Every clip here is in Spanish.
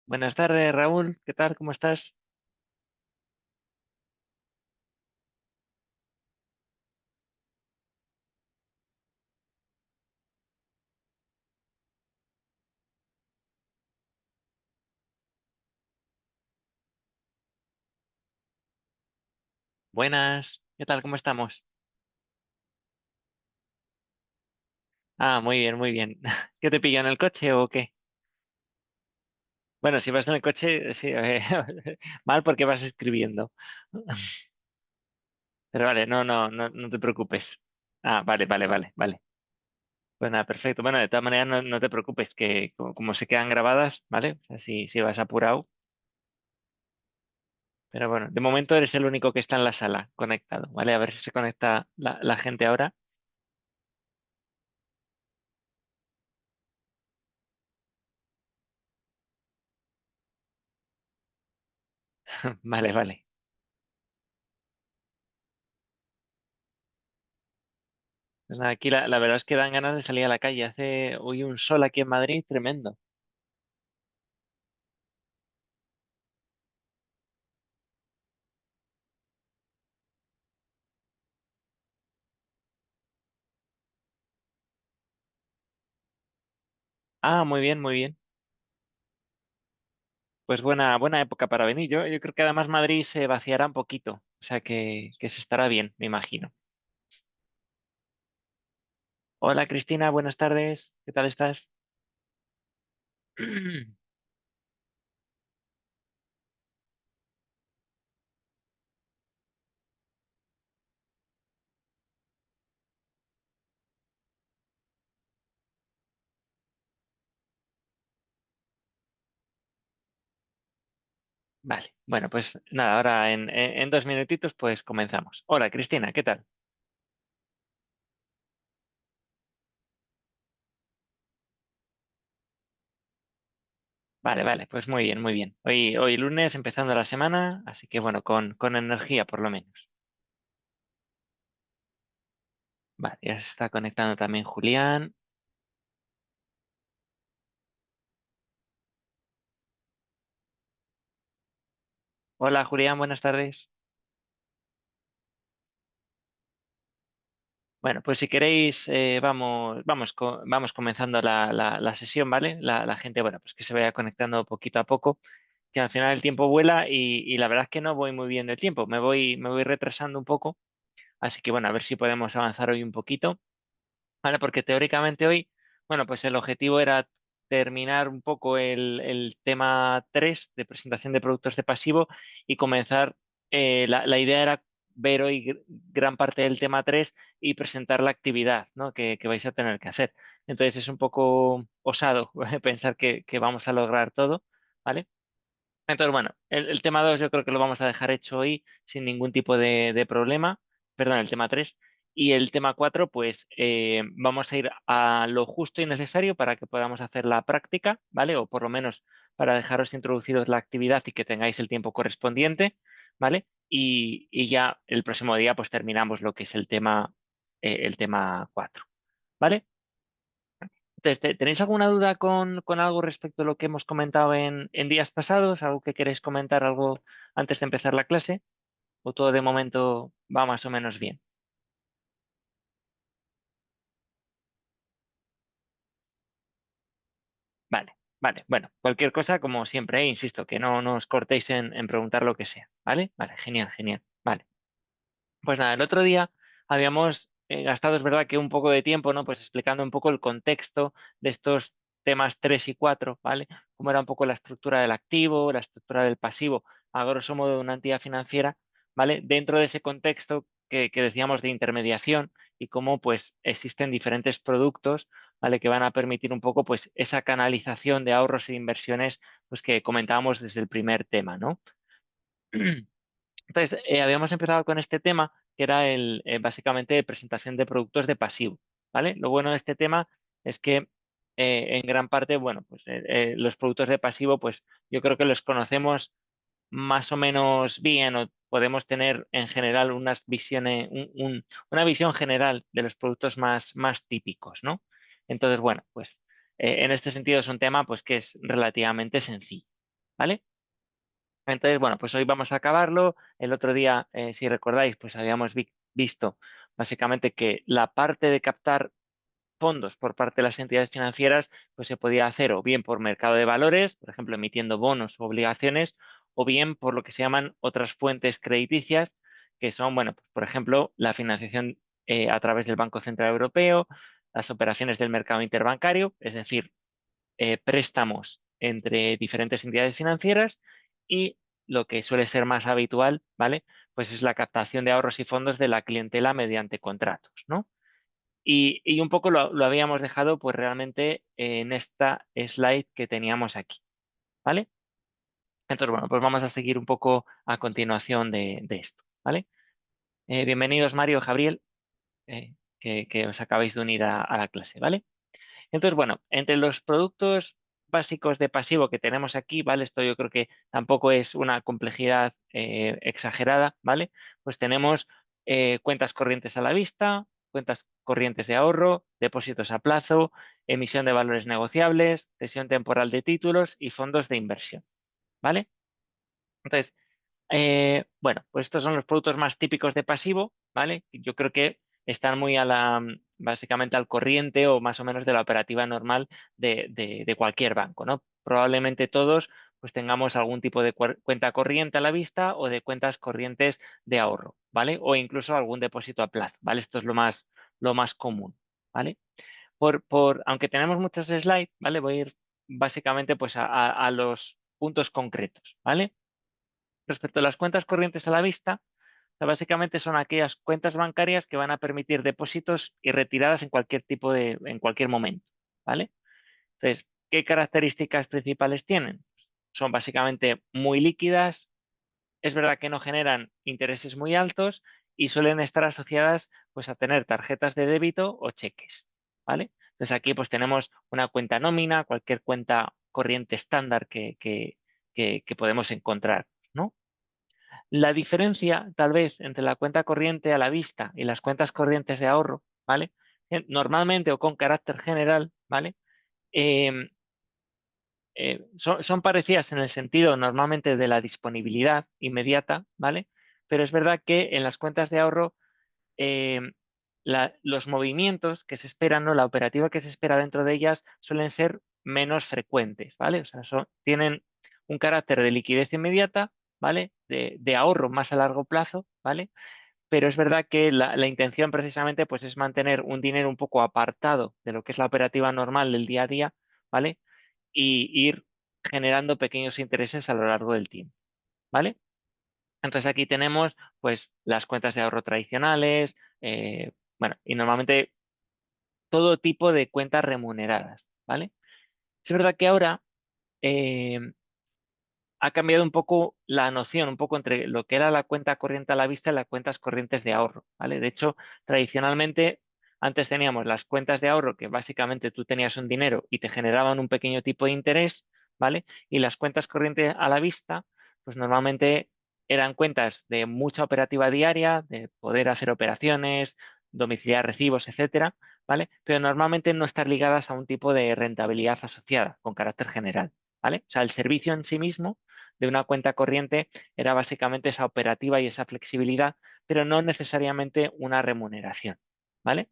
Buenas tardes, Raúl. ¿Qué tal? ¿Cómo estás? Buenas. ¿Qué tal? ¿Cómo estamos? Ah, muy bien, muy bien. ¿Qué te pilló en el coche o qué? Bueno, si vas en el coche, sí, mal porque vas escribiendo. Pero vale, no te preocupes. Ah, vale, vale, vale, vale. Pues nada, perfecto. Bueno, de todas maneras, no te preocupes, que como se quedan grabadas, ¿vale? O sea, si vas apurado. Pero bueno, de momento eres el único que está en la sala conectado, ¿vale? A ver si se conecta la gente ahora. Vale, vale. Pues nada, aquí la verdad es que dan ganas de salir a la calle. Hace hoy un sol aquí en Madrid tremendo. Ah, muy bien, muy bien. Pues buena época para venir. Yo creo que además Madrid se vaciará un poquito. O sea que se estará bien, me imagino. Hola Cristina, buenas tardes. ¿Qué tal estás? Vale, bueno, pues nada, ahora en 2 minutitos pues comenzamos. Hola Cristina, ¿qué tal? Vale, vale, pues muy bien, muy bien. Hoy lunes empezando la semana, así que bueno, con energía por lo menos. Vale, ya se está conectando también Julián. Hola Julián, buenas tardes. Bueno, pues si queréis, vamos comenzando la sesión, ¿vale? La gente, bueno, pues que se vaya conectando poquito a poco, que al final el tiempo vuela y la verdad es que no voy muy bien de tiempo, me voy retrasando un poco, así que bueno, a ver si podemos avanzar hoy un poquito. ¿Vale? Porque teóricamente hoy, bueno, pues el objetivo era terminar un poco el tema 3 de presentación de productos de pasivo y comenzar, la idea era ver hoy gran parte del tema 3 y presentar la actividad, ¿no? que vais a tener que hacer. Entonces es un poco osado pensar que vamos a lograr todo, ¿vale? Entonces, bueno, el tema 2 yo creo que lo vamos a dejar hecho hoy sin ningún tipo de problema. Perdón, el tema 3. Y el tema 4 pues vamos a ir a lo justo y necesario para que podamos hacer la práctica, ¿vale? O por lo menos para dejaros introducidos la actividad y que tengáis el tiempo correspondiente, ¿vale? Y ya el próximo día pues terminamos lo que es el tema 4, ¿vale? Entonces, ¿tenéis alguna duda con algo respecto a lo que hemos comentado en días pasados? ¿Algo que queréis comentar, algo antes de empezar la clase? ¿O todo de momento va más o menos bien? Vale, vale. Bueno, cualquier cosa, como siempre, insisto, que no os cortéis en preguntar lo que sea. ¿Vale? Vale, genial, genial. Vale. Pues nada, el otro día habíamos gastado, es verdad que un poco de tiempo, ¿no? Pues explicando un poco el contexto de estos temas 3 y 4, ¿vale? Cómo era un poco la estructura del activo, la estructura del pasivo, a grosso modo de una entidad financiera, ¿vale? Dentro de ese contexto que decíamos de intermediación y cómo pues existen diferentes productos, ¿vale? Que van a permitir un poco pues esa canalización de ahorros e inversiones pues que comentábamos desde el primer tema, ¿no? Entonces, habíamos empezado con este tema, que era básicamente presentación de productos de pasivo, ¿vale? Lo bueno de este tema es que en gran parte, bueno, pues los productos de pasivo, pues yo creo que los conocemos más o menos bien o podemos tener en general unas visiones, una visión general de los productos más típicos, ¿no? Entonces, bueno, pues en este sentido es un tema pues que es relativamente sencillo, ¿vale? Entonces, bueno, pues hoy vamos a acabarlo. El otro día, si recordáis, pues habíamos visto básicamente que la parte de captar fondos por parte de las entidades financieras, pues se podía hacer o bien por mercado de valores, por ejemplo, emitiendo bonos o obligaciones, o bien por lo que se llaman otras fuentes crediticias, que son, bueno, pues, por ejemplo, la financiación a través del Banco Central Europeo, las operaciones del mercado interbancario, es decir, préstamos entre diferentes entidades financieras y lo que suele ser más habitual, ¿vale? Pues es la captación de ahorros y fondos de la clientela mediante contratos, ¿no? Y un poco lo habíamos dejado pues realmente en esta slide que teníamos aquí, ¿vale? Entonces, bueno, pues vamos a seguir un poco a continuación de esto, ¿vale? Bienvenidos Mario, Gabriel, que os acabáis de unir a la clase, ¿vale? Entonces, bueno, entre los productos básicos de pasivo que tenemos aquí, ¿vale? Esto yo creo que tampoco es una complejidad exagerada, ¿vale? Pues tenemos cuentas corrientes a la vista, cuentas corrientes de ahorro, depósitos a plazo, emisión de valores negociables, cesión temporal de títulos y fondos de inversión, ¿vale? Entonces, bueno, pues estos son los productos más típicos de pasivo, ¿vale? Yo creo que están muy básicamente al corriente o más o menos de la operativa normal de cualquier banco, ¿no? Probablemente todos pues tengamos algún tipo de cuenta corriente a la vista o de cuentas corrientes de ahorro, ¿vale? O incluso algún depósito a plazo, ¿vale? Esto es lo más común, ¿vale? Aunque tenemos muchos slides, ¿vale? Voy a ir básicamente pues a los puntos concretos, ¿vale? Respecto a las cuentas corrientes a la vista, o sea, básicamente son aquellas cuentas bancarias que van a permitir depósitos y retiradas en cualquier en cualquier momento, ¿vale? Entonces, ¿qué características principales tienen? Son básicamente muy líquidas, es verdad que no generan intereses muy altos y suelen estar asociadas pues a tener tarjetas de débito o cheques, ¿vale? Entonces aquí pues tenemos una cuenta nómina, cualquier cuenta corriente estándar que podemos encontrar, ¿no? La diferencia, tal vez, entre la cuenta corriente a la vista y las cuentas corrientes de ahorro, ¿vale? Normalmente o con carácter general, ¿vale? Em, son parecidas en el sentido normalmente de la disponibilidad inmediata, ¿vale? Pero es verdad que en las cuentas de ahorro em, los movimientos que se esperan, ¿no? La operativa que se espera dentro de ellas suelen ser menos frecuentes, ¿vale? O sea, tienen un carácter de liquidez inmediata, ¿vale? De ahorro más a largo plazo, ¿vale? Pero es verdad que la intención precisamente pues, es mantener un dinero un poco apartado de lo que es la operativa normal del día a día, ¿vale? Y ir generando pequeños intereses a lo largo del tiempo, ¿vale? Entonces aquí tenemos pues las cuentas de ahorro tradicionales, bueno, y normalmente todo tipo de cuentas remuneradas, ¿vale? Es verdad que ahora eh, ha cambiado un poco la noción, un poco entre lo que era la cuenta corriente a la vista y las cuentas corrientes de ahorro, ¿vale? De hecho, tradicionalmente, antes teníamos las cuentas de ahorro que básicamente tú tenías un dinero y te generaban un pequeño tipo de interés, ¿vale? Y las cuentas corrientes a la vista, pues normalmente eran cuentas de mucha operativa diaria, de poder hacer operaciones, domiciliar recibos, etcétera, ¿vale? Pero normalmente no estar ligadas a un tipo de rentabilidad asociada con carácter general, ¿vale? O sea, el servicio en sí mismo de una cuenta corriente era básicamente esa operativa y esa flexibilidad, pero no necesariamente una remuneración, ¿vale?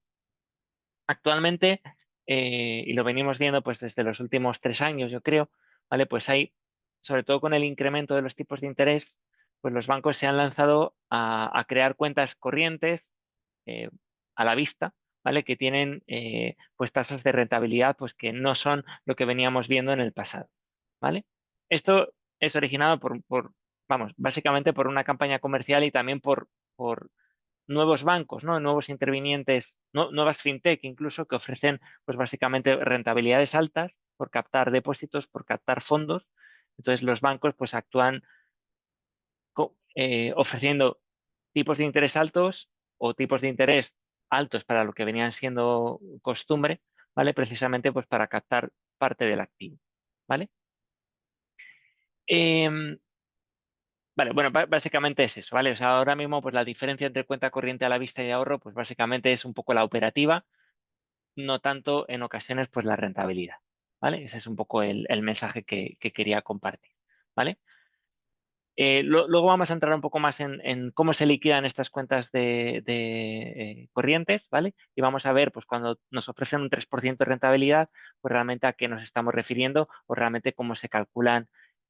Actualmente, y lo venimos viendo pues desde los últimos 3 años, yo creo, ¿vale? Pues hay, sobre todo con el incremento de los tipos de interés, pues los bancos se han lanzado a crear cuentas corrientes eh, a la vista, ¿vale? Que tienen pues tasas de rentabilidad pues que no son lo que veníamos viendo en el pasado, ¿vale? Esto es originado vamos, básicamente por una campaña comercial y también por nuevos bancos, ¿no? Nuevos intervinientes, nuevas fintech incluso que ofrecen pues básicamente rentabilidades altas por captar depósitos, por captar fondos. Entonces los bancos pues actúan ofreciendo tipos de interés altos o tipos de interés altos para lo que venían siendo costumbre, ¿vale? Precisamente pues para captar parte del activo, ¿vale? Em, vale, bueno, básicamente es eso, ¿vale? O sea, ahora mismo pues la diferencia entre cuenta corriente a la vista y ahorro pues básicamente es un poco la operativa, no tanto en ocasiones pues la rentabilidad, ¿vale? Ese es un poco el mensaje que quería compartir, ¿vale? Luego vamos a entrar un poco más en cómo se liquidan estas cuentas de corrientes, ¿vale? Y vamos a ver, pues cuando nos ofrecen un 3% de rentabilidad, pues realmente a qué nos estamos refiriendo o realmente cómo se calculan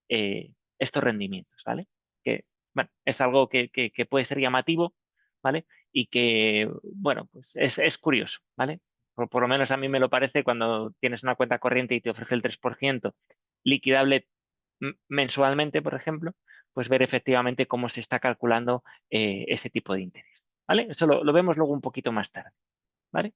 estos rendimientos, ¿vale? Que, bueno, es algo que puede ser llamativo, ¿vale? Y que, bueno, pues es curioso, ¿vale? por lo menos a mí me lo parece cuando tienes una cuenta corriente y te ofrece el 3% liquidable mensualmente, por ejemplo, pues ver efectivamente cómo se está calculando ese tipo de interés. ¿Vale? Eso lo vemos luego un poquito más tarde. ¿Vale?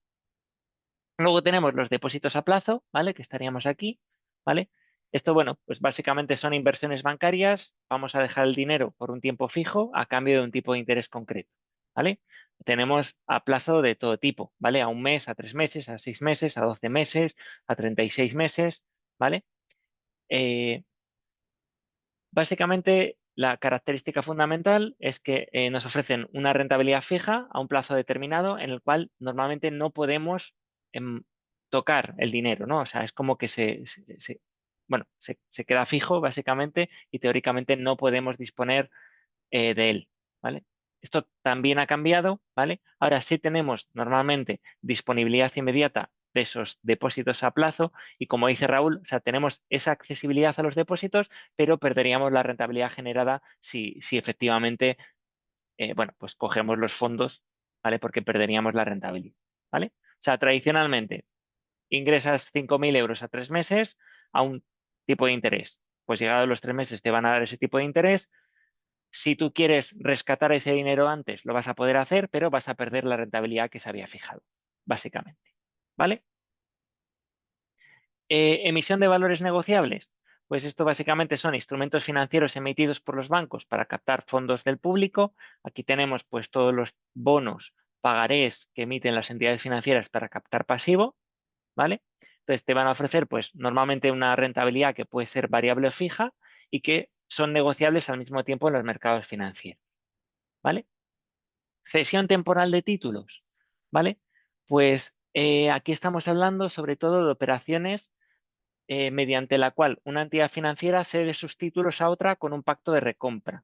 Luego tenemos los depósitos a plazo, ¿vale? Que estaríamos aquí, ¿vale? Esto, bueno, pues básicamente son inversiones bancarias. Vamos a dejar el dinero por un tiempo fijo a cambio de un tipo de interés concreto, ¿vale? Tenemos a plazo de todo tipo, ¿vale? A un mes, a 3 meses, a 6 meses, a 12 meses, a 36 meses, ¿vale? Eh, Básicamente, la característica fundamental es que nos ofrecen una rentabilidad fija a un plazo determinado en el cual normalmente no podemos em, tocar el dinero, ¿no? O sea, es como que bueno, se queda fijo básicamente y teóricamente no podemos disponer de él, ¿vale? Esto también ha cambiado, ¿vale? Ahora sí tenemos normalmente disponibilidad inmediata de esos depósitos a plazo y como dice Raúl, o sea, tenemos esa accesibilidad a los depósitos, pero perderíamos la rentabilidad generada si efectivamente, bueno, pues cogemos los fondos, ¿vale? Porque perderíamos la rentabilidad, ¿vale? O sea, tradicionalmente ingresas 5.000 euros a 3 meses a un tipo de interés. Pues llegados los 3 meses te van a dar ese tipo de interés. Si tú quieres rescatar ese dinero antes, lo vas a poder hacer, pero vas a perder la rentabilidad que se había fijado, básicamente. ¿Vale? Emisión de valores negociables. Pues esto básicamente son instrumentos financieros emitidos por los bancos para captar fondos del público. Aquí tenemos pues todos los bonos, pagarés que emiten las entidades financieras para captar pasivo, ¿vale? Entonces te van a ofrecer pues normalmente una rentabilidad que puede ser variable o fija y que son negociables al mismo tiempo en los mercados financieros, ¿vale? Cesión temporal de títulos, ¿vale? Pues aquí estamos hablando sobre todo de operaciones mediante la cual una entidad financiera cede sus títulos a otra con un pacto de recompra,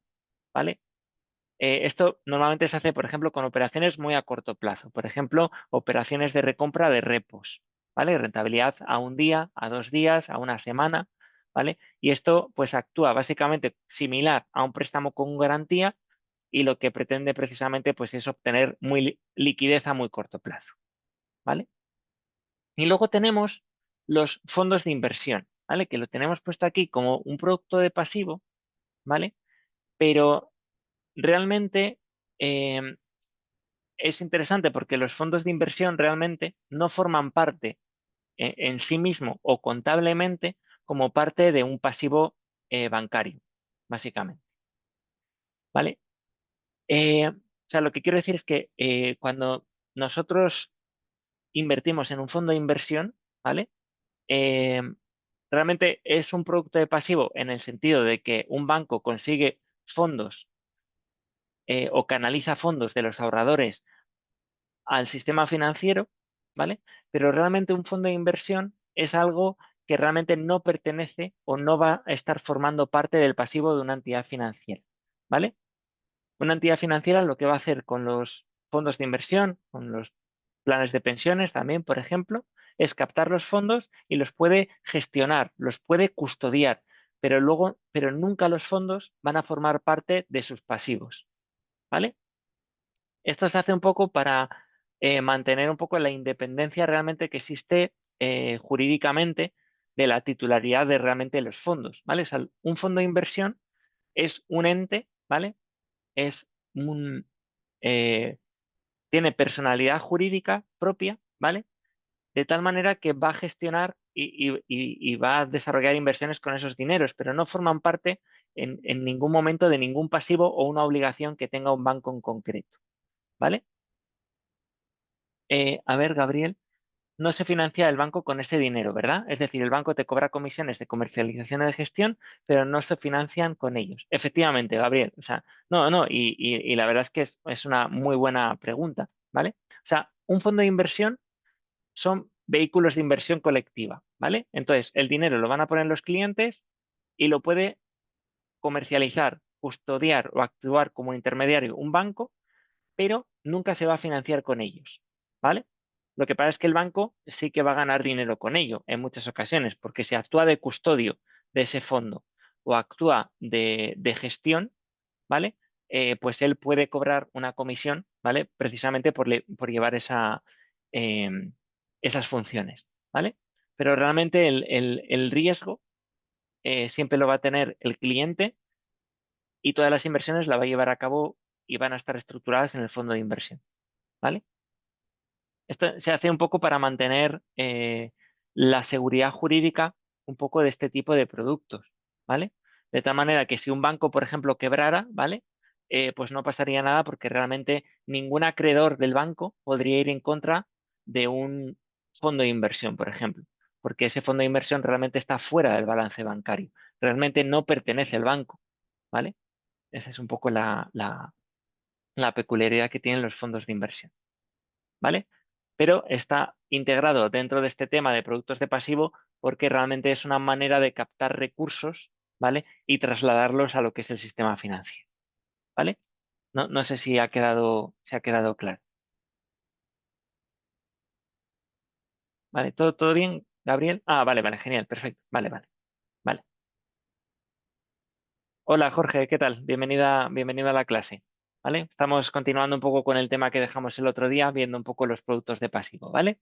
¿vale? Esto normalmente se hace, por ejemplo, con operaciones muy a corto plazo. Por ejemplo, operaciones de recompra de repos, ¿vale? Rentabilidad a un día, a 2 días, a una semana, ¿vale? Y esto pues actúa básicamente similar a un préstamo con garantía y lo que pretende precisamente pues es obtener liquidez a muy corto plazo, ¿vale? Y luego tenemos los fondos de inversión, ¿vale? Que lo tenemos puesto aquí como un producto de pasivo, ¿vale? Pero realmente em, es interesante porque los fondos de inversión realmente no forman parte en sí mismo o contablemente como parte de un pasivo bancario, básicamente, ¿vale? O sea, lo que quiero decir es que cuando nosotros invertimos en un fondo de inversión, ¿vale? Eh, realmente es un producto de pasivo en el sentido de que un banco consigue fondos o canaliza fondos de los ahorradores al sistema financiero, ¿vale? Pero realmente un fondo de inversión es algo que realmente no pertenece o no va a estar formando parte del pasivo de una entidad financiera, ¿vale? Una entidad financiera lo que va a hacer con los fondos de inversión, con los planes de pensiones también, por ejemplo, es captar los fondos y los puede gestionar, los puede custodiar, pero nunca los fondos van a formar parte de sus pasivos, ¿vale? Esto se hace un poco para mantener un poco la independencia realmente que existe jurídicamente de la titularidad de realmente los fondos, ¿vale? O sea, un fondo de inversión es un ente, ¿vale? Es un, eh, tiene personalidad jurídica propia, ¿vale? De tal manera que va a gestionar y va a desarrollar inversiones con esos dineros, pero no forman parte en ningún momento de ningún pasivo o una obligación que tenga un banco en concreto, ¿vale? A ver, Gabriel, no se financia el banco con ese dinero, ¿verdad? Es decir, el banco te cobra comisiones de comercialización y de gestión, pero no se financian con ellos. Efectivamente, Gabriel, o sea, no, no, y la verdad es que es una muy buena pregunta, ¿vale? O sea, un fondo de inversión son vehículos de inversión colectiva, ¿vale? Entonces, el dinero lo van a poner los clientes y lo puede comercializar, custodiar o actuar como intermediario un banco, pero nunca se va a financiar con ellos, ¿vale? Lo que pasa es que el banco sí que va a ganar dinero con ello en muchas ocasiones, porque si actúa de custodio de ese fondo o actúa de gestión, ¿vale? Pues él puede cobrar una comisión, ¿vale? Precisamente por llevar esa, em, esas funciones, ¿vale? Pero realmente el riesgo siempre lo va a tener el cliente y todas las inversiones la va a llevar a cabo y van a estar estructuradas en el fondo de inversión, ¿vale? Esto se hace un poco para mantener la seguridad jurídica un poco de este tipo de productos, ¿vale? De tal manera que si un banco, por ejemplo, quebrara, ¿vale? Pues no pasaría nada porque realmente ningún acreedor del banco podría ir en contra de un fondo de inversión, por ejemplo, porque ese fondo de inversión realmente está fuera del balance bancario, realmente no pertenece al banco, ¿vale? Esa es un poco la peculiaridad que tienen los fondos de inversión. ¿Vale? Pero está integrado dentro de este tema de productos de pasivo porque realmente es una manera de captar recursos, ¿vale? Y trasladarlos a lo que es el sistema financiero, ¿vale? No sé si se ha quedado claro. ¿Vale? ¿Todo bien, Gabriel? Ah, vale, genial, perfecto. Vale. Hola, Jorge, ¿qué tal? Bienvenida a la clase. ¿Vale? Estamos continuando un poco con el tema que dejamos el otro día, viendo un poco los productos de pasivo, ¿vale?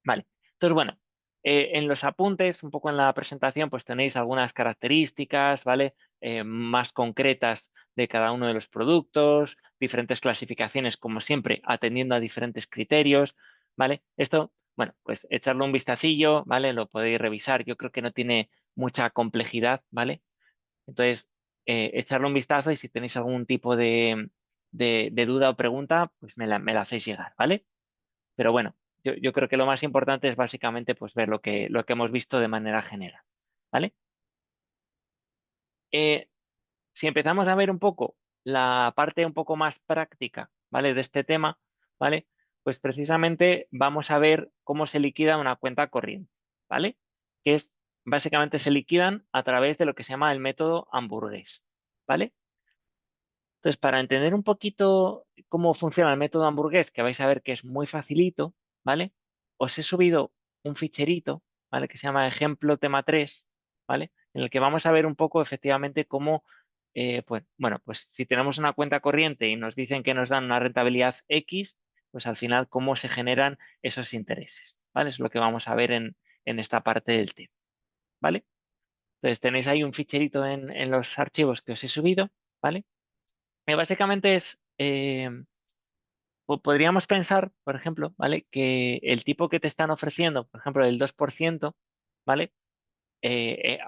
Vale, entonces bueno, en los apuntes, un poco en la presentación, pues tenéis algunas características, ¿vale? Más concretas de cada uno de los productos, diferentes clasificaciones, como siempre, atendiendo a diferentes criterios, ¿vale? Esto, bueno, pues echarle un vistacillo, ¿vale? Lo podéis revisar, yo creo que no tiene mucha complejidad, ¿vale? Entonces, echarle un vistazo y si tenéis algún tipo de duda o pregunta, pues me la hacéis llegar, ¿vale? Pero bueno, yo creo que lo más importante es básicamente pues, ver lo que hemos visto de manera general. ¿Vale? Eh, si empezamos a ver un poco la parte un poco más práctica, ¿vale? De este tema, ¿vale? Pues precisamente vamos a ver cómo se liquida una cuenta corriente, ¿vale? Que es, básicamente se liquidan a través de lo que se llama el método hamburgués, ¿vale? Entonces, para entender un poquito cómo funciona el método hamburgués, que vais a ver que es muy facilito, ¿vale? Os he subido un ficherito, ¿vale? Que se llama ejemplo tema 3, ¿vale? En el que vamos a ver un poco efectivamente cómo, pues, bueno, pues si tenemos una cuenta corriente y nos dicen que nos dan una rentabilidad X, pues al final cómo se generan esos intereses, ¿vale? Es lo que vamos a ver en esta parte del tema, ¿vale? Entonces tenéis ahí un ficherito en los archivos que os he subido, ¿vale? Básicamente es, podríamos pensar, por ejemplo, ¿vale? Que el tipo que te están ofreciendo, por ejemplo, el 2%, ¿vale?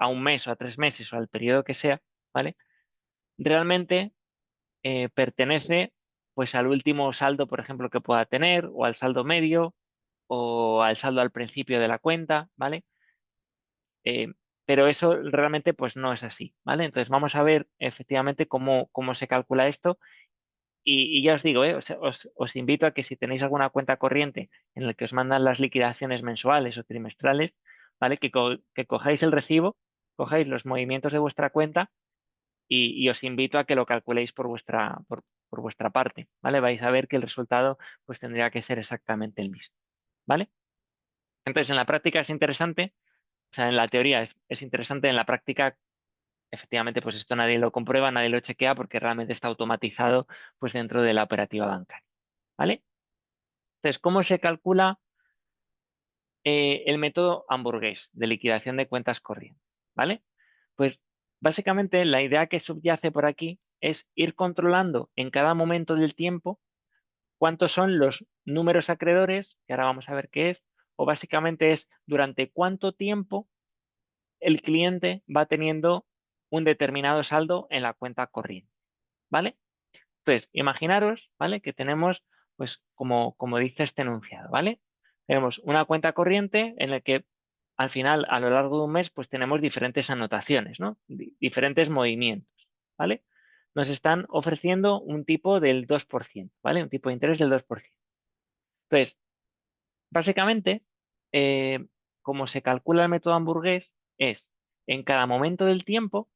A un mes o a 3 meses o al periodo que sea, ¿vale? Realmente pertenece pues al último saldo, por ejemplo, que pueda tener, o al saldo medio, o al saldo al principio de la cuenta, ¿vale? Eh, pero eso realmente pues no es así, ¿vale? Entonces vamos a ver efectivamente cómo se calcula esto. Y ya os digo, os invito a que si tenéis alguna cuenta corriente en la que os mandan las liquidaciones mensuales o trimestrales, ¿vale? Que cojáis el recibo, cojáis los movimientos de vuestra cuenta y os invito a que lo calculéis por vuestra parte, ¿vale? Vais a ver que el resultado pues tendría que ser exactamente el mismo, ¿vale? Entonces, en la práctica es interesante, o sea, en la teoría es interesante, en la práctica efectivamente, pues esto nadie lo comprueba, nadie lo chequea porque realmente está automatizado pues dentro de la operativa bancaria, ¿vale? Entonces, ¿cómo se calcula el método hamburgués de liquidación de cuentas corrientes? ¿Vale? Pues básicamente la idea que subyace por aquí es ir controlando en cada momento del tiempo cuántos son los números acreedores, que ahora vamos a ver qué es, o básicamente es durante cuánto tiempo el cliente va teniendo un determinado saldo en la cuenta corriente, ¿vale? Entonces, imaginaros, ¿vale? Que tenemos, pues, como dice este enunciado, ¿vale? Tenemos una cuenta corriente en la que al final, a lo largo de un mes, pues tenemos diferentes anotaciones, ¿no? Diferentes movimientos, ¿vale? Nos están ofreciendo un tipo del 2%, ¿vale? Un tipo de interés del 2%. Entonces, básicamente, como se calcula el método hamburgués, es en cada momento del tiempo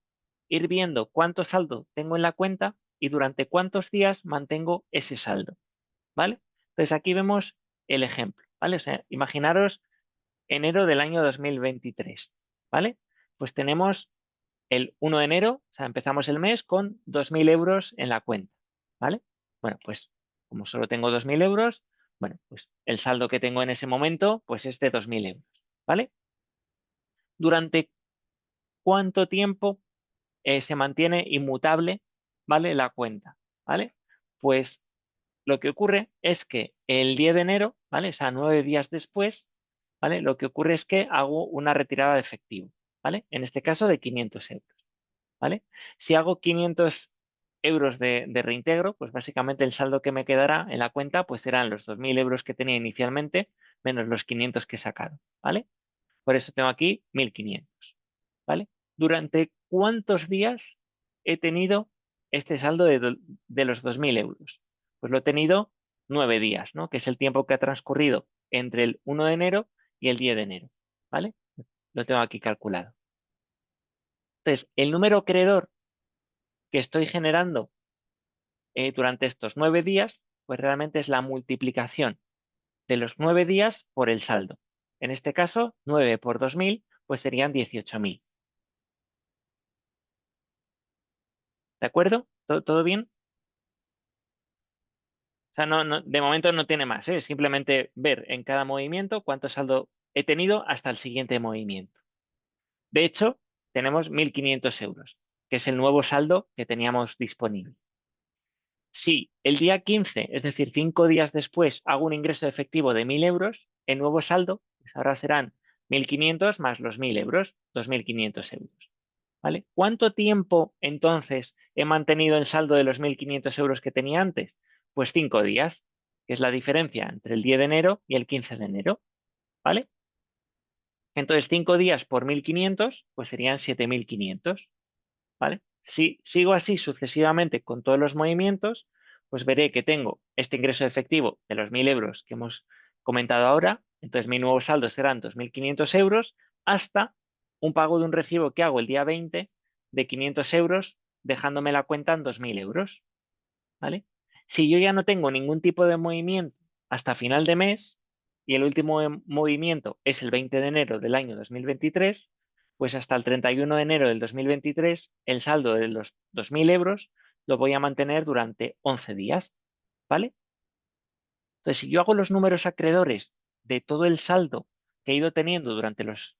ir viendo cuánto saldo tengo en la cuenta y durante cuántos días mantengo ese saldo, ¿vale? Entonces aquí vemos el ejemplo, ¿vale? O sea, imaginaros enero del año 2023, ¿vale? Pues tenemos el 1 de enero, o sea, empezamos el mes con 2.000 euros en la cuenta, ¿vale? Bueno, pues como solo tengo 2.000 euros, Bueno, pues el saldo que tengo en ese momento pues es de 2.000 euros, ¿vale? ¿Durante cuánto tiempo se mantiene inmutable, ¿vale? La cuenta, ¿vale? Pues lo que ocurre es que el 10 de enero, ¿vale? O sea, 9 días después, ¿vale? Lo que ocurre es que hago una retirada de efectivo, ¿vale? En este caso de 500 euros, ¿vale? Si hago 500 euros de reintegro, pues básicamente el saldo que me quedará en la cuenta pues serán los 2.000 euros que tenía inicialmente menos los 500 que he sacado, ¿vale? Por eso tengo aquí 1.500, ¿vale? ¿Durante cuántos días he tenido este saldo de los 2.000 euros? Pues lo he tenido 9 días, ¿no? Que es el tiempo que ha transcurrido entre el 1 de enero y el 10 de enero, ¿vale? Lo tengo aquí calculado. Entonces, el número acreedor que estoy generando durante estos 9 días, pues realmente es la multiplicación de los 9 días por el saldo. En este caso, 9 por 2.000, pues serían 18.000. ¿De acuerdo? ¿Todo bien? O sea, de momento no tiene más, ¿eh? Simplemente ver en cada movimiento cuánto saldo he tenido hasta el siguiente movimiento. De hecho, tenemos 1.500 euros, que es el nuevo saldo que teníamos disponible. Si el día 15, es decir, 5 días después, hago un ingreso efectivo de 1.000 euros, el nuevo saldo pues ahora serán 1.500 más los 1.000 euros, 2.500 euros. ¿Vale? ¿Cuánto tiempo entonces he mantenido el saldo de los 1.500 euros que tenía antes? Pues 5 días, que es la diferencia entre el 10 de enero y el 15 de enero. ¿Vale? Entonces 5 días por 1.500, pues serían 7.500. ¿Vale? Si sigo así sucesivamente con todos los movimientos, pues veré que tengo este ingreso efectivo de los 1.000 euros que hemos comentado ahora. Entonces mi nuevo saldo serán 2.500 euros hasta un pago de un recibo que hago el día 20 de 500 euros, dejándome la cuenta en 2.000 euros. ¿Vale? Si yo ya no tengo ningún tipo de movimiento hasta final de mes y el último movimiento es el 20 de enero del año 2023, pues hasta el 31 de enero del 2023 el saldo de los 2.000 euros lo voy a mantener durante 11 días. ¿Vale? Entonces, si yo hago los números acreedores de todo el saldo que he ido teniendo durante los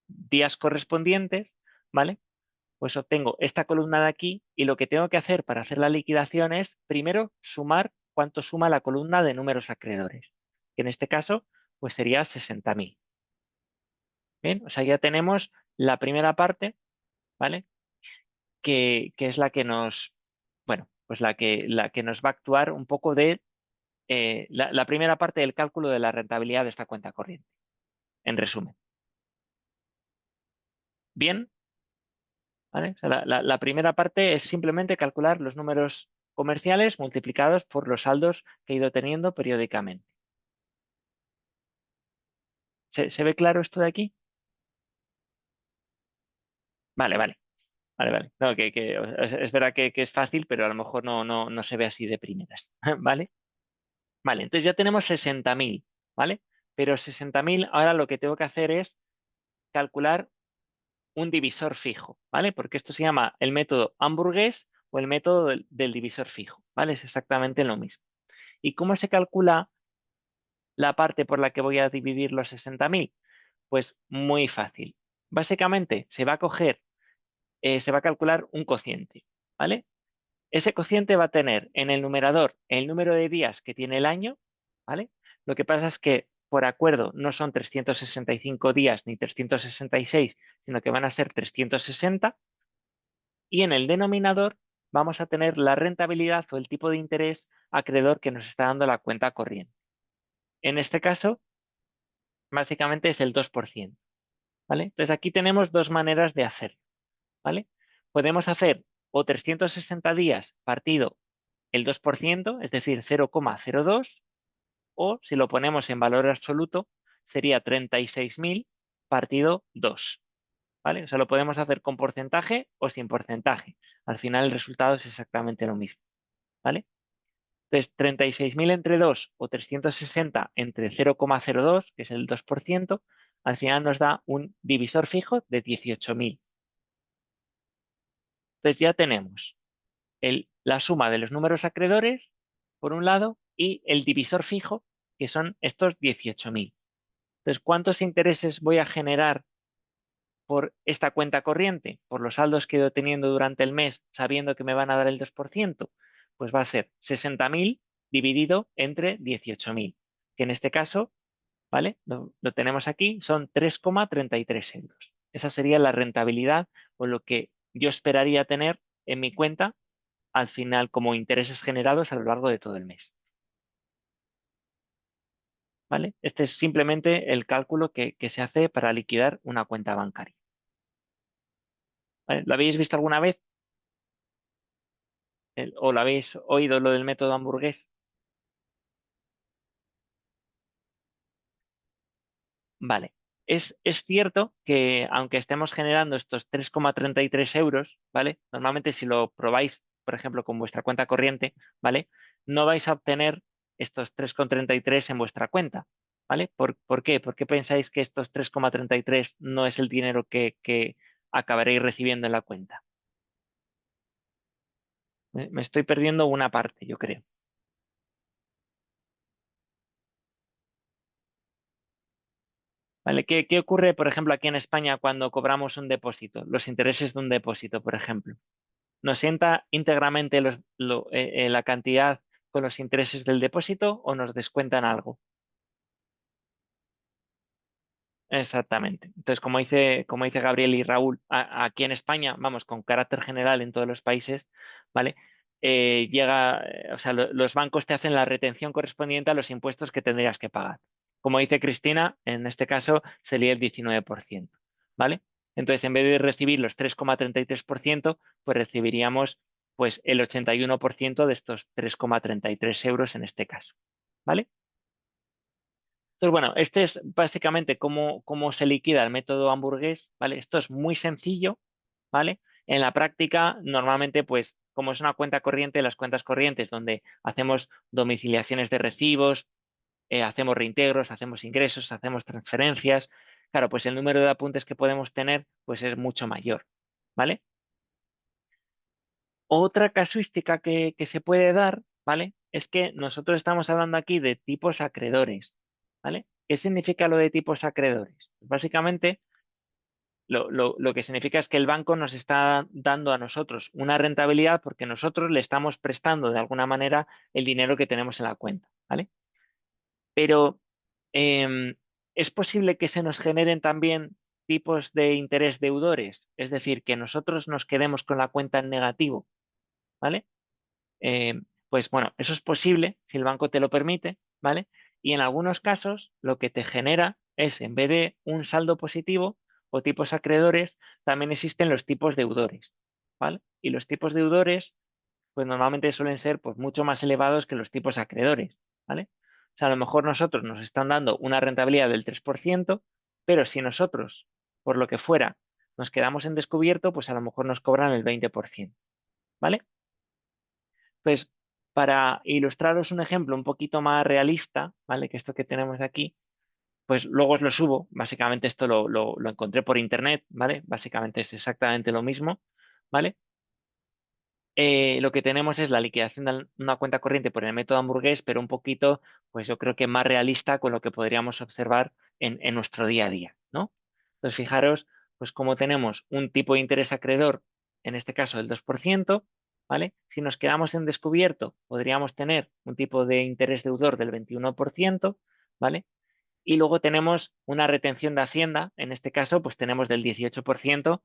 días correspondientes, ¿vale? Pues obtengo esta columna de aquí y lo que tengo que hacer para hacer la liquidación es primero sumar cuánto suma la columna de números acreedores, que en este caso pues sería 60.000. Bien, o sea, ya tenemos la primera parte, ¿vale? Que es la que nos, bueno, pues la que nos va a actuar un poco de la primera parte del cálculo de la rentabilidad de esta cuenta corriente, en resumen. Bien, ¿vale? O sea, la primera parte es simplemente calcular los números comerciales multiplicados por los saldos que he ido teniendo periódicamente. ¿Se ve claro esto de aquí? Vale, vale. Vale, vale. No, es verdad que es fácil, pero a lo mejor no se ve así de primeras. ¿Vale? Vale, entonces ya tenemos 60.000, ¿vale? Pero 60.000, ahora lo que tengo que hacer es calcular un divisor fijo, ¿vale? Porque esto se llama el método hamburgués o el método del divisor fijo, ¿vale? Es exactamente lo mismo. ¿Y cómo se calcula la parte por la que voy a dividir los 60.000? Pues muy fácil. Básicamente se va a coger, se va a calcular un cociente, ¿vale? Ese cociente va a tener en el numerador el número de días que tiene el año, ¿vale? Lo que pasa es que por acuerdo no son 365 días ni 366, sino que van a ser 360. Y en el denominador vamos a tener la rentabilidad o el tipo de interés acreedor que nos está dando la cuenta corriente. En este caso, básicamente es el 2%, ¿vale? Entonces aquí tenemos dos maneras de hacerlo, ¿vale? Podemos hacer o 360 días partido el 2%, es decir, 0,02, o si lo ponemos en valor absoluto, sería 36.000 partido 2, ¿vale? O sea, lo podemos hacer con porcentaje o sin porcentaje. Al final el resultado es exactamente lo mismo, ¿vale? Entonces, 36.000 entre 2 o 360 entre 0,02, que es el 2%, al final nos da un divisor fijo de 18.000. Entonces ya tenemos la suma de los números acreedores, por un lado, y el divisor fijo, que son estos 18.000. Entonces, ¿cuántos intereses voy a generar por esta cuenta corriente? Por los saldos que he ido teniendo durante el mes, sabiendo que me van a dar el 2%, pues va a ser 60.000 dividido entre 18.000, que en este caso, ¿vale? Lo tenemos aquí, son 3,33 euros. Esa sería la rentabilidad o lo que yo esperaría tener en mi cuenta al final como intereses generados a lo largo de todo el mes. ¿Vale? Este es simplemente el cálculo que se hace para liquidar una cuenta bancaria. ¿Vale? ¿Lo habéis visto alguna vez? ¿O lo habéis oído lo del método hamburgués? Vale. Es cierto que aunque estemos generando estos 3,33 euros, ¿vale? Normalmente si lo probáis, por ejemplo, con vuestra cuenta corriente, ¿vale? No vais a obtener estos 3,33 en vuestra cuenta, ¿vale? ¿Por qué? ¿Por qué pensáis que estos 3,33 no es el dinero que acabaréis recibiendo en la cuenta? Me estoy perdiendo una parte, yo creo. ¿Vale? ¿Qué ocurre, por ejemplo, aquí en España cuando cobramos un depósito? Los intereses de un depósito, por ejemplo. ¿Nos sienta íntegramente la cantidad con los intereses del depósito o nos descuentan algo? Exactamente. Entonces, como dice Gabriel y Raúl, aquí en España, vamos, con carácter general en todos los países, ¿vale? O sea, los bancos te hacen la retención correspondiente a los impuestos que tendrías que pagar. Como dice Cristina, en este caso sería el 19%, ¿vale? Entonces, en vez de recibir los 3,33%, pues recibiríamos pues el 81% de estos 3,33 euros en este caso, ¿vale? Entonces, bueno, este es básicamente cómo se liquida el método hamburgués, ¿vale? Esto es muy sencillo, ¿vale? En la práctica, normalmente, pues, como es una cuenta corriente, las cuentas corrientes donde hacemos domiciliaciones de recibos, hacemos reintegros, hacemos ingresos, hacemos transferencias, claro, pues el número de apuntes que podemos tener, pues es mucho mayor, ¿vale? Otra casuística que se puede dar, ¿vale? Es que nosotros estamos hablando aquí de tipos acreedores, ¿vale? ¿Qué significa lo de tipos acreedores? Pues básicamente, lo que significa es que el banco nos está dando a nosotros una rentabilidad porque nosotros le estamos prestando de alguna manera el dinero que tenemos en la cuenta, ¿vale? Pero es posible que se nos generen también tipos de interés deudores, es decir, que nosotros nos quedemos con la cuenta en negativo, ¿vale? Pues bueno, eso es posible si el banco te lo permite, ¿vale? Y en algunos casos lo que te genera es, en vez de un saldo positivo o tipos acreedores, también existen los tipos deudores, ¿vale? Y los tipos deudores, pues normalmente suelen ser pues, mucho más elevados que los tipos acreedores, ¿vale? O sea, a lo mejor nosotros nos están dando una rentabilidad del 3%, pero si nosotros, por lo que fuera, nos quedamos en descubierto, pues a lo mejor nos cobran el 20%, ¿vale? Pues para ilustraros un ejemplo un poquito más realista, ¿vale? Que esto que tenemos aquí, pues luego os lo subo. Básicamente esto lo encontré por internet, ¿vale? Básicamente es exactamente lo mismo, ¿vale? Lo que tenemos es la liquidación de una cuenta corriente por el método hamburgués, pero un poquito, pues yo creo que más realista con lo que podríamos observar en nuestro día a día, ¿no? Entonces, fijaros, pues como tenemos un tipo de interés acreedor, en este caso el 2%, ¿vale? Si nos quedamos en descubierto, podríamos tener un tipo de interés deudor del 21%, ¿vale? Y luego tenemos una retención de Hacienda, en este caso, pues tenemos del 18%.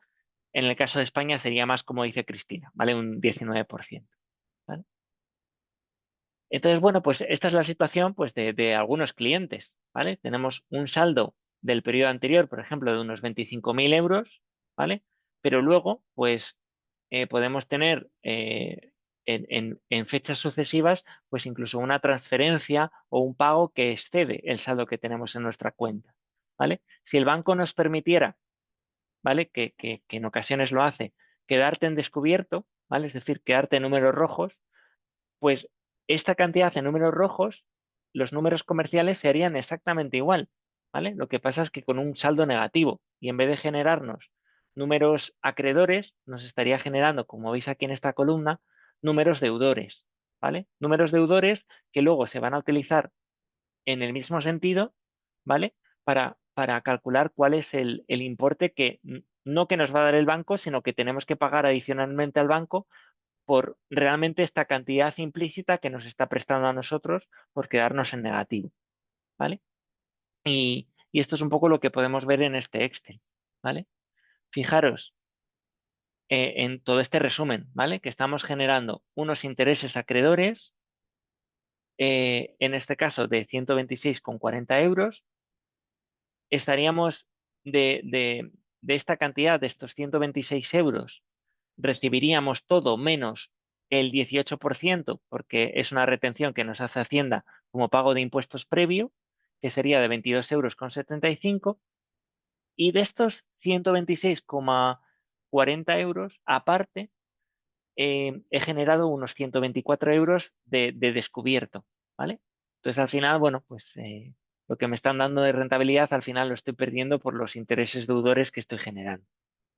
En el caso de España sería más como dice Cristina, ¿vale? Un 19%, ¿vale? Entonces, bueno, pues esta es la situación pues, de algunos clientes, ¿vale? Tenemos un saldo del periodo anterior, por ejemplo, de unos 25.000 euros, ¿vale? Pero luego, pues, podemos tener en fechas sucesivas, pues incluso una transferencia o un pago que excede el saldo que tenemos en nuestra cuenta, ¿vale? Si el banco nos permitiera, ¿vale? Que en ocasiones lo hace, quedarte en descubierto, ¿vale? Es decir, quedarte en números rojos, pues esta cantidad en números rojos, los números comerciales se harían exactamente igual, ¿vale? Lo que pasa es que con un saldo negativo y en vez de generarnos números acreedores, nos estaría generando, como veis aquí en esta columna, números deudores, ¿vale? Números deudores que luego se van a utilizar en el mismo sentido, ¿vale? Para calcular cuál es el importe que no que nos va a dar el banco, sino que tenemos que pagar adicionalmente al banco por realmente esta cantidad implícita que nos está prestando a nosotros por quedarnos en negativo, ¿vale? Y esto es un poco lo que podemos ver en este Excel, ¿vale? Fijaros en todo este resumen, ¿vale? Que estamos generando unos intereses acreedores, en este caso de 126,40 euros. Estaríamos de esta cantidad, de estos 126 euros, recibiríamos todo menos el 18%, porque es una retención que nos hace Hacienda como pago de impuestos previo, que sería de 22,75 euros. Y de estos 126,40 euros, aparte, he generado unos 124 euros de descubierto, ¿vale? Entonces, al final, bueno, pues lo que me están dando de rentabilidad, al final lo estoy perdiendo por los intereses deudores que estoy generando,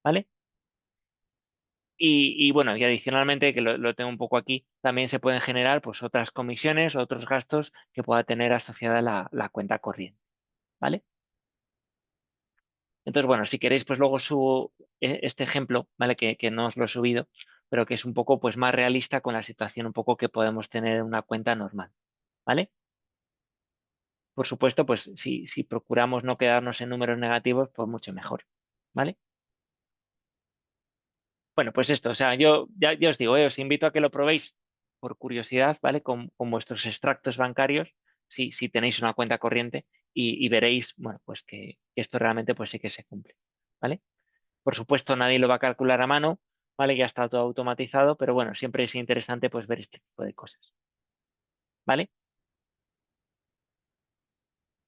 ¿vale? Y bueno, y adicionalmente, que lo tengo un poco aquí, también se pueden generar pues otras comisiones, otros gastos que pueda tener asociada la cuenta corriente, ¿vale? Entonces, bueno, si queréis, pues luego subo este ejemplo, ¿vale? Que no os lo he subido, pero que es un poco pues más realista con la situación un poco que podemos tener en una cuenta normal, ¿vale? Por supuesto, pues si procuramos no quedarnos en números negativos, pues mucho mejor, ¿vale? Bueno, pues esto, o sea, yo ya os digo, os invito a que lo probéis por curiosidad, ¿vale? Con vuestros extractos bancarios, si tenéis una cuenta corriente y veréis, bueno, pues que esto realmente pues sí que se cumple, ¿vale? Por supuesto, nadie lo va a calcular a mano, ¿vale? Ya está todo automatizado, pero bueno, siempre es interesante pues ver este tipo de cosas, ¿vale?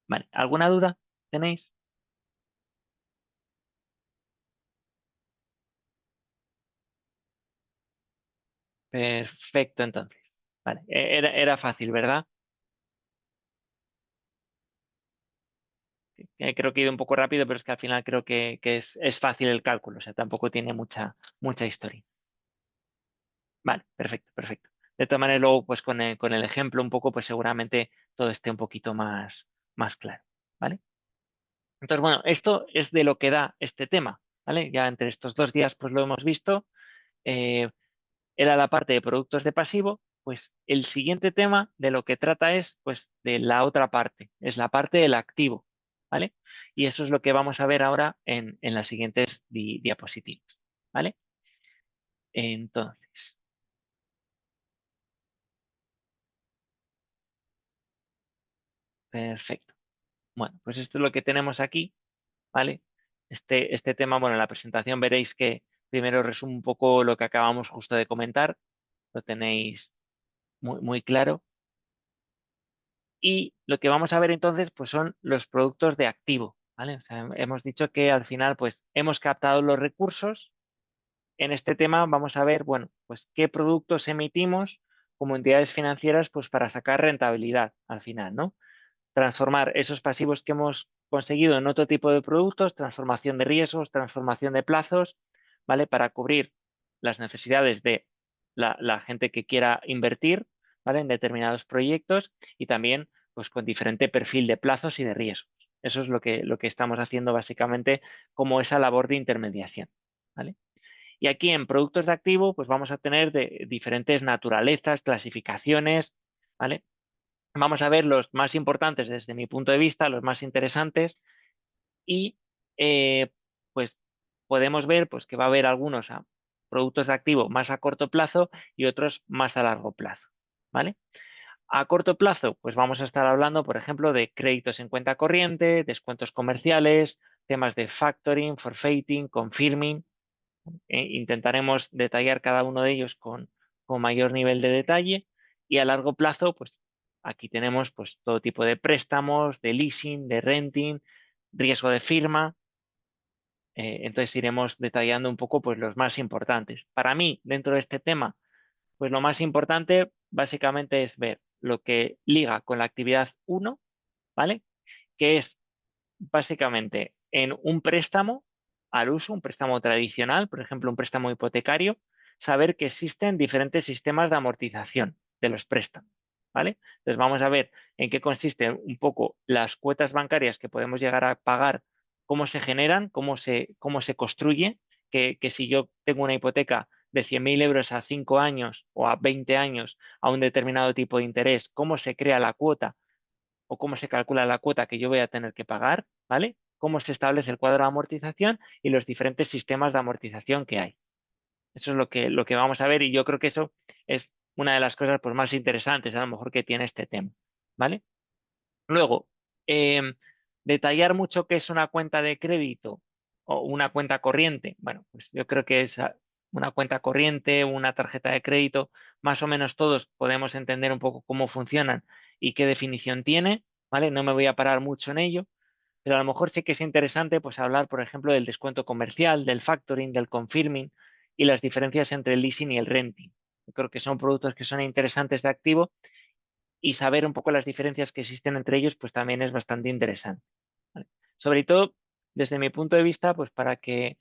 ¿Vale? ¿Alguna duda tenéis? Perfecto, entonces. Vale, era fácil, ¿verdad? Creo que he ido un poco rápido, pero es que al final creo que es fácil el cálculo, o sea, tampoco tiene mucha historia. Vale, perfecto, perfecto. De todas maneras, luego, pues con el ejemplo un poco, pues seguramente todo esté un poquito más claro, ¿vale? Entonces, bueno, esto es de lo que da este tema, ¿vale? Ya entre estos 2 días, pues lo hemos visto. eh, Era la parte de productos de pasivo, pues el siguiente tema de lo que trata es, pues, de la otra parte, es la parte del activo, ¿vale? Y eso es lo que vamos a ver ahora en las siguientes diapositivas, ¿vale? Entonces, perfecto. Bueno, pues esto es lo que tenemos aquí, ¿vale? Este tema, bueno, en la presentación veréis que primero resumo un poco lo que acabamos justo de comentar, lo tenéis muy claro. Y lo que vamos a ver entonces, pues son los productos de activo, ¿vale? O sea, hemos dicho que al final, pues hemos captado los recursos. En este tema vamos a ver, bueno, pues qué productos emitimos como entidades financieras, pues para sacar rentabilidad al final, ¿no? Transformar esos pasivos que hemos conseguido en otro tipo de productos, transformación de riesgos, transformación de plazos, ¿vale? Para cubrir las necesidades de la gente que quiera invertir, ¿vale? En determinados proyectos y también pues con diferente perfil de plazos y de riesgos. Eso es lo que estamos haciendo básicamente como esa labor de intermediación, ¿vale? Y aquí en productos de activo, pues vamos a tener de diferentes naturalezas, clasificaciones, ¿vale? Vamos a ver los más importantes desde mi punto de vista, los más interesantes, y pues podemos ver pues, que va a haber algunos productos de activo más a corto plazo y otros más a largo plazo, ¿vale? A corto plazo, pues vamos a estar hablando, por ejemplo, de créditos en cuenta corriente, descuentos comerciales, temas de factoring, forfaiting, confirming. Intentaremos detallar cada uno de ellos con mayor nivel de detalle y a largo plazo, pues aquí tenemos pues todo tipo de préstamos, de leasing, de renting, riesgo de firma. Entonces iremos detallando un poco pues los más importantes. Para mí, dentro de este tema, pues lo más importante básicamente es ver lo que liga con la actividad uno, ¿vale? Que es básicamente en un préstamo al uso, un préstamo tradicional, por ejemplo, un préstamo hipotecario, saber que existen diferentes sistemas de amortización de los préstamos, ¿vale? Entonces vamos a ver en qué consiste un poco las cuotas bancarias que podemos llegar a pagar, cómo se generan, cómo se construye, que si yo tengo una hipoteca de 100.000 euros a 5 años o a 20 años a un determinado tipo de interés, cómo se crea la cuota o cómo se calcula la cuota que yo voy a tener que pagar, ¿vale? Cómo se establece el cuadro de amortización y los diferentes sistemas de amortización que hay. Eso es lo que vamos a ver y yo creo que eso es una de las cosas pues, más interesantes a lo mejor que tiene este tema, ¿vale? Luego, detallar mucho qué es una cuenta de crédito o una cuenta corriente. Bueno, pues yo creo que es una cuenta corriente, una tarjeta de crédito, más o menos todos podemos entender un poco cómo funcionan y qué definición tiene, ¿vale? No me voy a parar mucho en ello, pero a lo mejor sí que es interesante pues hablar, por ejemplo, del descuento comercial, del factoring, del confirming y las diferencias entre el leasing y el renting. Yo creo que son productos que son interesantes de activo y saber un poco las diferencias que existen entre ellos, pues también es bastante interesante, ¿vale? Sobre todo, desde mi punto de vista, pues para que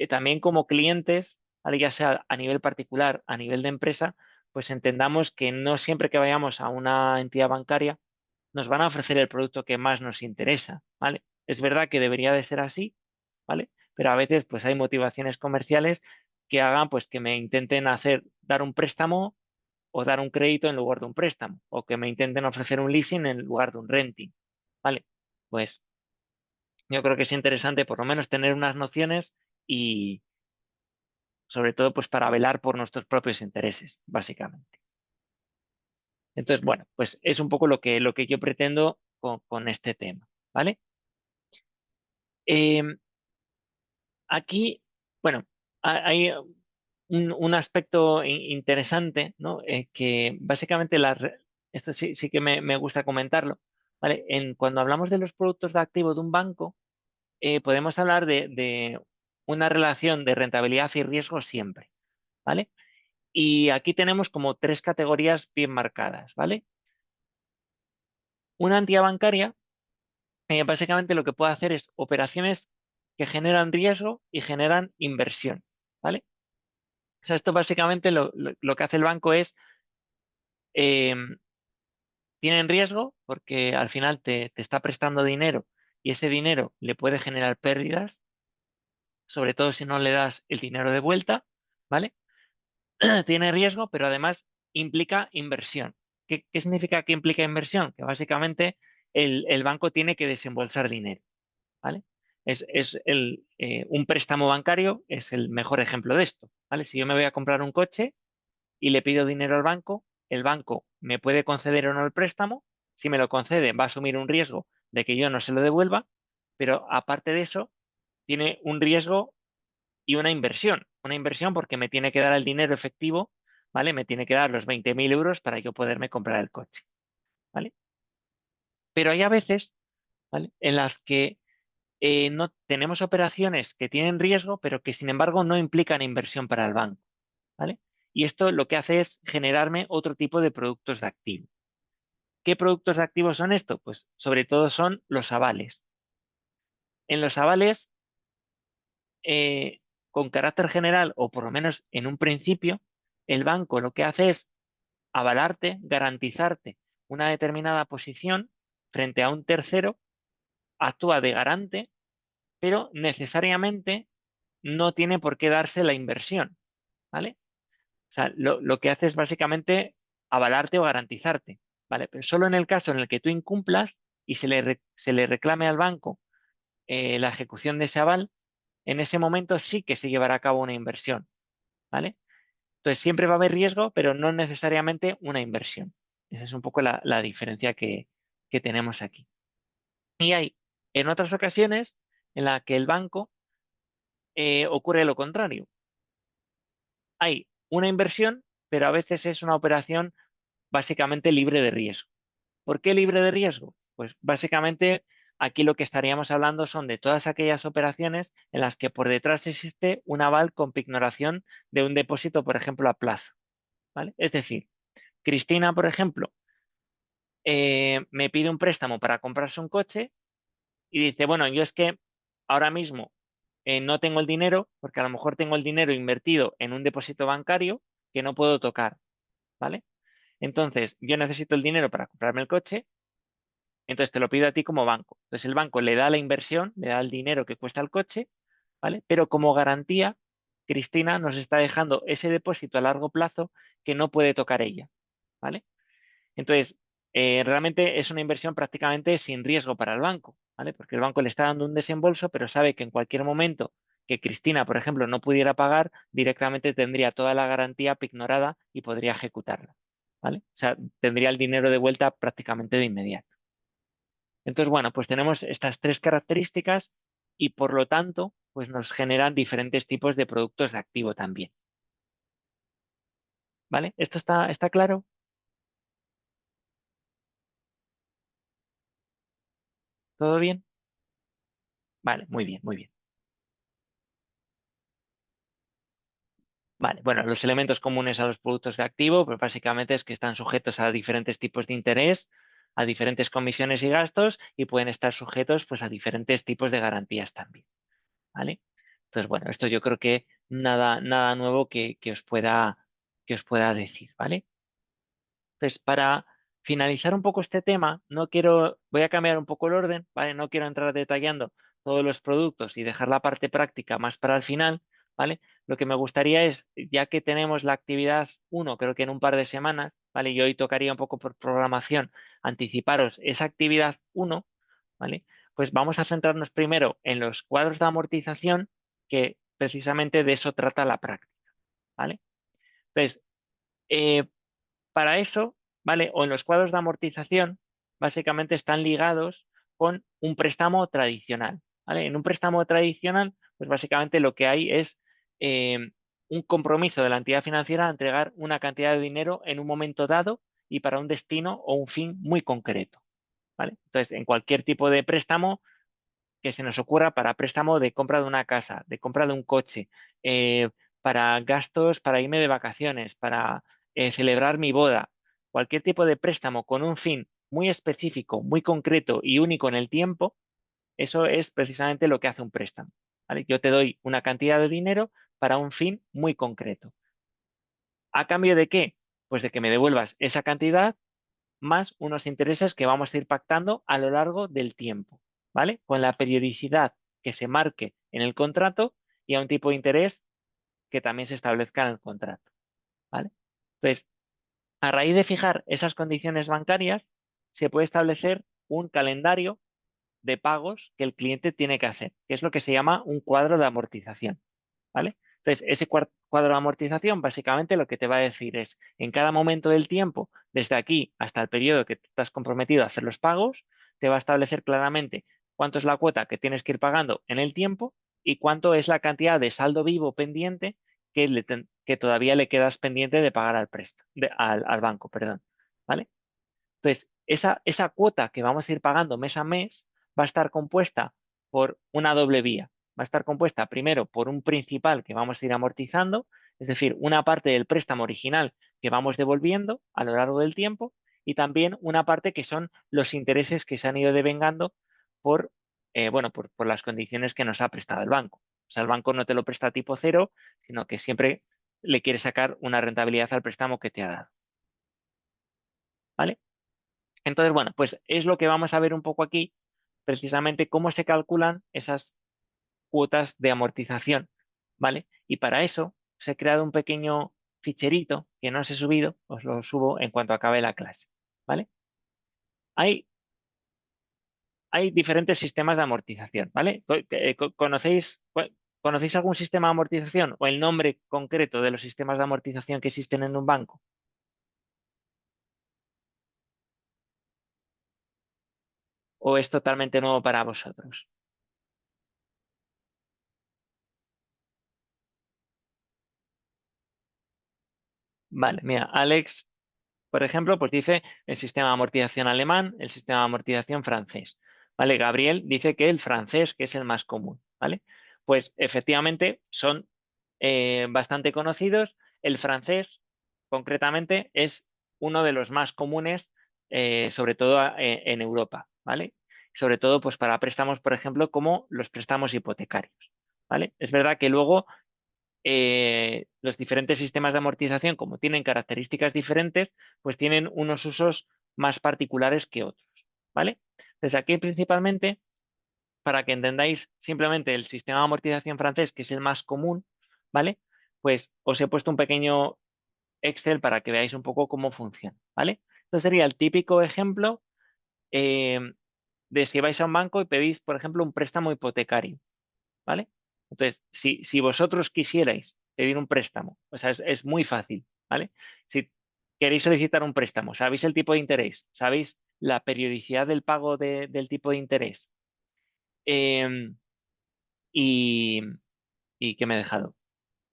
también como clientes, ¿vale? Ya sea a nivel particular, a nivel de empresa, pues entendamos que no siempre que vayamos a una entidad bancaria nos van a ofrecer el producto que más nos interesa, ¿vale? Es verdad que debería de ser así, ¿vale? Pero a veces pues hay motivaciones comerciales que hagan pues que me intenten dar un préstamo o dar un crédito en lugar de un préstamo, o que me intenten ofrecer un leasing en lugar de un renting, ¿vale? Pues yo creo que es interesante por lo menos tener unas nociones y sobre todo pues para velar por nuestros propios intereses, básicamente. Entonces, bueno, pues es un poco lo que yo pretendo con este tema, ¿vale? Em, Aquí, bueno, hay un aspecto interesante, ¿no? Que básicamente esto sí que me gusta comentarlo, ¿vale? Cuando hablamos de los productos de activo de un banco, podemos hablar de una relación de rentabilidad y riesgo siempre, ¿vale? Y aquí tenemos como tres categorías bien marcadas, ¿vale? Una entidad bancaria, básicamente lo que puede hacer es operaciones que generan riesgo y generan inversión, ¿vale? O sea, esto básicamente lo que hace el banco es, eh, tienen riesgo porque al final te está prestando dinero y ese dinero le puede generar pérdidas, sobre todo si no le das el dinero de vuelta, ¿vale? Tiene riesgo, pero además implica inversión. ¿Qué significa que implica inversión? Que básicamente el banco tiene que desembolsar dinero, ¿vale? Un préstamo bancario es el mejor ejemplo de esto, ¿vale? Si yo me voy a comprar un coche y le pido dinero al banco, el banco me puede conceder o no el préstamo. Si me lo concede, va a asumir un riesgo de que yo no se lo devuelva, pero aparte de eso, tiene un riesgo y una inversión. Una inversión porque me tiene que dar el dinero efectivo, ¿vale? Me tiene que dar los 20.000 euros para yo poderme comprar el coche, ¿vale? Pero hay a veces, ¿vale? En las que no tenemos operaciones que tienen riesgo, pero que sin embargo no implican inversión para el banco, ¿vale? Y esto lo que hace es generarme otro tipo de productos de activo. ¿Qué productos de activo son esto? Pues sobre todo son los avales. En los avales, eh, con carácter general, o por lo menos en un principio, el banco lo que hace es avalarte, garantizarte una determinada posición frente a un tercero, actúa de garante, pero necesariamente no tiene por qué darse la inversión, ¿vale? O sea, lo que hace es básicamente avalarte o garantizarte, ¿vale? Pero solo en el caso en el que tú incumplas y se le reclame al banco la ejecución de ese aval, en ese momento sí que se llevará a cabo una inversión, ¿vale? Entonces siempre va a haber riesgo, pero no necesariamente una inversión. Esa es un poco la diferencia que tenemos aquí. Y hay en otras ocasiones en la que el banco ocurre lo contrario. Hay una inversión, pero a veces es una operación básicamente libre de riesgo. ¿Por qué libre de riesgo? Pues básicamente aquí lo que estaríamos hablando son de todas aquellas operaciones en las que por detrás existe un aval con pignoración de un depósito, por ejemplo, a plazo, ¿vale? Es decir, Cristina, por ejemplo, me pide un préstamo para comprarse un coche y dice, bueno, yo es que ahora mismo no tengo el dinero porque a lo mejor tengo el dinero invertido en un depósito bancario que no puedo tocar, ¿vale? Entonces, yo necesito el dinero para comprarme el coche, entonces te lo pido a ti como banco. Entonces, el banco le da la inversión, le da el dinero que cuesta el coche, ¿vale? Pero como garantía, Cristina nos está dejando ese depósito a largo plazo que no puede tocar ella, ¿vale? Entonces, realmente es una inversión prácticamente sin riesgo para el banco, ¿vale? Porque el banco le está dando un desembolso, pero sabe que en cualquier momento que Cristina, por ejemplo, no pudiera pagar, directamente tendría toda la garantía pignorada y podría ejecutarla, ¿vale? O sea, tendría el dinero de vuelta prácticamente de inmediato. Entonces, bueno, pues tenemos estas tres características y por lo tanto, pues nos generan diferentes tipos de productos de activo también, ¿vale? ¿Esto está claro? ¿Todo bien? Vale, muy bien, muy bien. Vale, bueno, los elementos comunes a los productos de activo, pues básicamente es que están sujetos a diferentes tipos de interés, a diferentes comisiones y gastos y pueden estar sujetos pues a diferentes tipos de garantías también, ¿vale? Entonces, bueno, esto yo creo que nada nuevo que os pueda decir, ¿vale? Entonces, para finalizar un poco este tema, voy a cambiar un poco el orden, ¿vale? No quiero entrar detallando todos los productos y dejar la parte práctica más para el final, ¿vale? Lo que me gustaría es, ya que tenemos la actividad uno, creo que en un par de semanas, ¿vale? Y hoy tocaría un poco por programación anticiparos esa actividad uno, ¿vale? Pues vamos a centrarnos primero en los cuadros de amortización, que precisamente de eso trata la práctica, ¿vale? Entonces, eh, para eso, ¿vale? O en los cuadros de amortización, básicamente están ligados con un préstamo tradicional, ¿vale? En un préstamo tradicional, pues básicamente lo que hay es eh, un compromiso de la entidad financiera a entregar una cantidad de dinero en un momento dado y para un destino o un fin muy concreto, ¿vale? Entonces, en cualquier tipo de préstamo que se nos ocurra para préstamo de compra de una casa, de compra de un coche, para gastos para irme de vacaciones, para celebrar mi boda, cualquier tipo de préstamo con un fin muy específico, muy concreto y único en el tiempo, eso es precisamente lo que hace un préstamo, ¿vale? Yo te doy una cantidad de dinero para un fin muy concreto. ¿A cambio de qué? Pues de que me devuelvas esa cantidad más unos intereses que vamos a ir pactando a lo largo del tiempo, ¿vale? Con la periodicidad que se marque en el contrato y a un tipo de interés que también se establezca en el contrato, ¿vale? Entonces, a raíz de fijar esas condiciones bancarias, se puede establecer un calendario de pagos que el cliente tiene que hacer, que es lo que se llama un cuadro de amortización, ¿vale? Entonces, ese cuadro de amortización básicamente lo que te va a decir es, en cada momento del tiempo, desde aquí hasta el periodo que tú estás comprometido a hacer los pagos, te va a establecer claramente cuánto es la cuota que tienes que ir pagando en el tiempo y cuánto es la cantidad de saldo vivo pendiente que todavía le quedas pendiente de pagar al al banco, perdón, ¿vale? Entonces, esa cuota que vamos a ir pagando mes a mes va a estar compuesta por una doble vía. Va a estar compuesta primero por un principal que vamos a ir amortizando, es decir, una parte del préstamo original que vamos devolviendo a lo largo del tiempo y también una parte que son los intereses que se han ido devengando por, bueno, por las condiciones que nos ha prestado el banco. O sea, el banco no te lo presta a tipo cero, sino que siempre le quiere sacar una rentabilidad al préstamo que te ha dado. ¿Vale? Entonces, bueno, pues es lo que vamos a ver un poco aquí, precisamente cómo se calculan esas cuotas de amortización, ¿vale? Y para eso os he creado un pequeño ficherito que no os he subido, os lo subo en cuanto acabe la clase, ¿vale? Hay, hay diferentes sistemas de amortización, ¿vale? ¿Conocéis algún sistema de amortización o el nombre concreto de los sistemas de amortización que existen en un banco? ¿O es totalmente nuevo para vosotros? Vale, mira, Alex, por ejemplo, pues dice el sistema de amortización alemán, el sistema de amortización francés. ¿Vale? Gabriel dice que el francés, que es el más común. ¿Vale? Pues efectivamente son bastante conocidos. El francés, concretamente, es uno de los más comunes, sobre todo en Europa. ¿Vale? Sobre todo pues, para préstamos, por ejemplo, como los préstamos hipotecarios. ¿Vale? Es verdad que luego los diferentes sistemas de amortización, como tienen características diferentes, pues tienen unos usos más particulares que otros, ¿vale? Entonces aquí principalmente, para que entendáis simplemente el sistema de amortización francés, que es el más común, ¿vale? Pues os he puesto un pequeño Excel para que veáis un poco cómo funciona, ¿vale? Entonces sería el típico ejemplo eh, de si vais a un banco y pedís, por ejemplo, un préstamo hipotecario, ¿vale? Entonces, si vosotros quisierais pedir un préstamo, o sea, es muy fácil, ¿vale? Si queréis solicitar un préstamo, sabéis el tipo de interés, sabéis la periodicidad del pago del tipo de interés, em, y, ¿y qué me he dejado?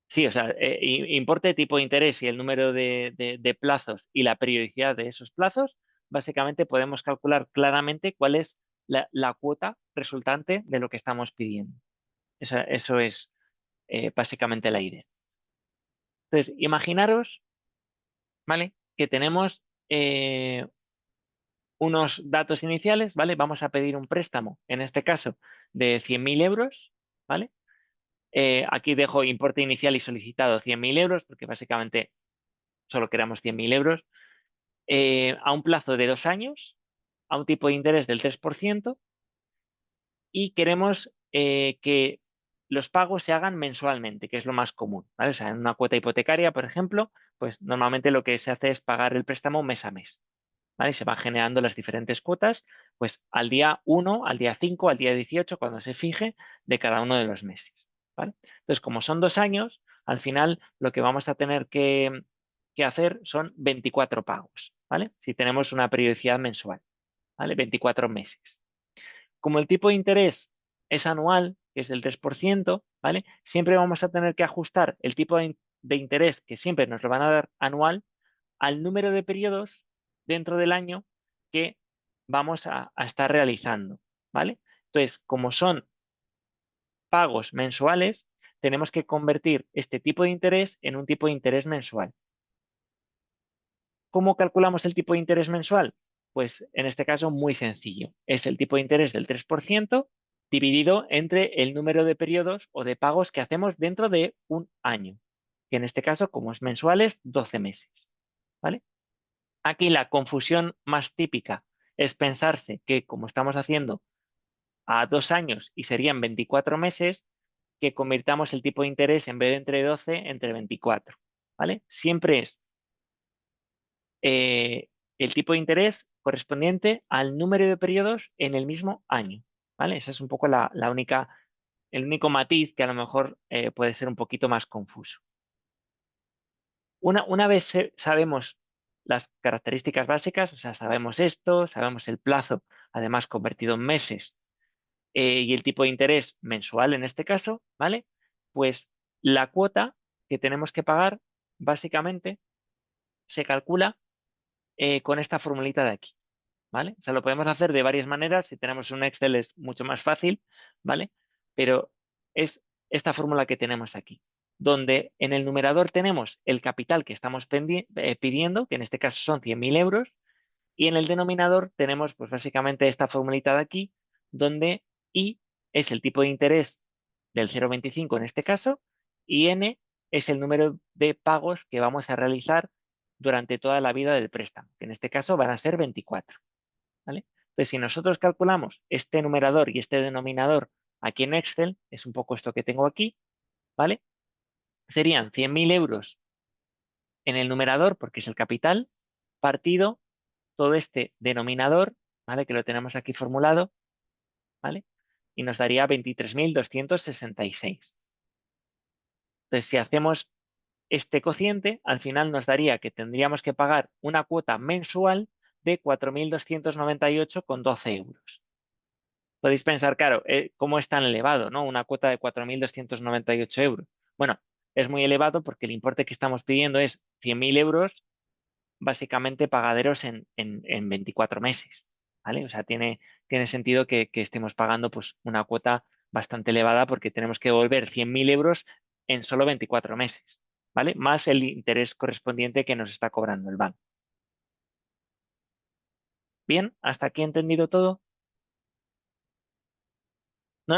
Sí, o sea, importe, tipo de interés y el número de plazos y la periodicidad de esos plazos, básicamente podemos calcular claramente cuál es la cuota resultante de lo que estamos pidiendo. Eso es básicamente la idea. Entonces, imaginaros, ¿vale? Que tenemos unos datos iniciales, ¿vale? Vamos a pedir un préstamo, en este caso, de 100.000 euros, ¿vale? Aquí dejo importe inicial y solicitado 100.000 euros, porque básicamente solo queremos 100.000 euros, a un plazo de 2 años, a un tipo de interés del 3%, y queremos que los pagos se hagan mensualmente, que es lo más común, ¿vale? O sea, en una cuota hipotecaria, por ejemplo, pues normalmente lo que se hace es pagar el préstamo mes a mes, ¿vale? Y se van generando las diferentes cuotas, pues al día 1, al día 5, al día 18, cuando se fije, de cada uno de los meses, ¿vale? Entonces, como son 2 años, al final lo que vamos a tener que hacer son 24 pagos, ¿vale? Si tenemos una periodicidad mensual, ¿vale? 24 meses. Como el tipo de interés es anual, que es del 3%, ¿vale? Siempre vamos a tener que ajustar el tipo de interés, que siempre nos lo van a dar anual, al número de periodos dentro del año que vamos a estar realizando, ¿vale? Entonces, como son pagos mensuales, tenemos que convertir este tipo de interés en un tipo de interés mensual. ¿Cómo calculamos el tipo de interés mensual? Pues en este caso muy sencillo. Es el tipo de interés del 3% dividido entre el número de periodos o de pagos que hacemos dentro de un año, que en este caso, como es mensuales, 12 meses, ¿vale? Aquí la confusión más típica es pensarse que como estamos haciendo a 2 años y serían 24 meses, que convirtamos el tipo de interés en vez de entre 12 entre 24, ¿vale? Siempre es el tipo de interés correspondiente al número de periodos en el mismo año, ¿vale? Esa es un poco la única, el único matiz que a lo mejor puede ser un poquito más confuso. Una vez sabemos las características básicas, o sea, sabemos esto, sabemos el plazo, además convertido en meses, y el tipo de interés mensual en este caso, ¿vale? Pues la cuota que tenemos que pagar básicamente se calcula con esta formulita de aquí, ¿vale? O sea, lo podemos hacer de varias maneras. Si tenemos un Excel es mucho más fácil, ¿vale? Pero es esta fórmula que tenemos aquí, donde en el numerador tenemos el capital que estamos pidiendo, que en este caso son 100.000 euros, y en el denominador tenemos pues básicamente esta formulita de aquí, donde I es el tipo de interés del 0,25 en este caso, y N es el número de pagos que vamos a realizar durante toda la vida del préstamo, que en este caso van a ser 24. ¿Vale? Entonces, si nosotros calculamos este numerador y este denominador aquí en Excel, es un poco esto que tengo aquí, ¿vale? Serían 100.000 euros en el numerador, porque es el capital, partido todo este denominador, ¿vale? Que lo tenemos aquí formulado, ¿vale? Y nos daría 23.266. Entonces, si hacemos este cociente, al final nos daría que tendríamos que pagar una cuota mensual de 4.298,12 euros. Podéis pensar, claro, ¿cómo es tan elevado, ¿no? Una cuota de 4.298 euros. Bueno, es muy elevado porque el importe que estamos pidiendo es 100.000 euros, básicamente pagaderos en 24 meses, ¿vale? O sea, tiene sentido que estemos pagando pues, una cuota bastante elevada porque tenemos que devolver 100.000 euros en solo 24 meses, ¿vale? Más el interés correspondiente que nos está cobrando el banco. Bien, ¿hasta aquí he entendido todo?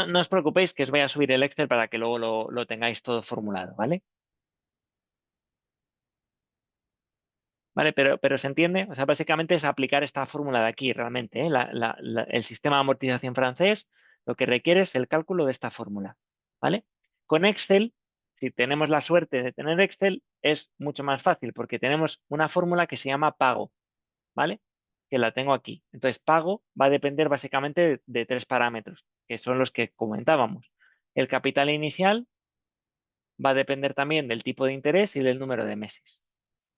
no os preocupéis que os voy a subir el Excel para que luego lo tengáis todo formulado, ¿vale? ¿Vale? Pero ¿se entiende? O sea, básicamente es aplicar esta fórmula de aquí realmente, ¿eh? El sistema de amortización francés lo que requiere es el cálculo de esta fórmula, ¿vale? Con Excel, si tenemos la suerte de tener Excel, es mucho más fácil porque tenemos una fórmula que se llama pago, ¿vale? Que la tengo aquí. Entonces, pago va a depender básicamente de tres parámetros, que son los que comentábamos. El capital inicial va a depender también del tipo de interés y del número de meses.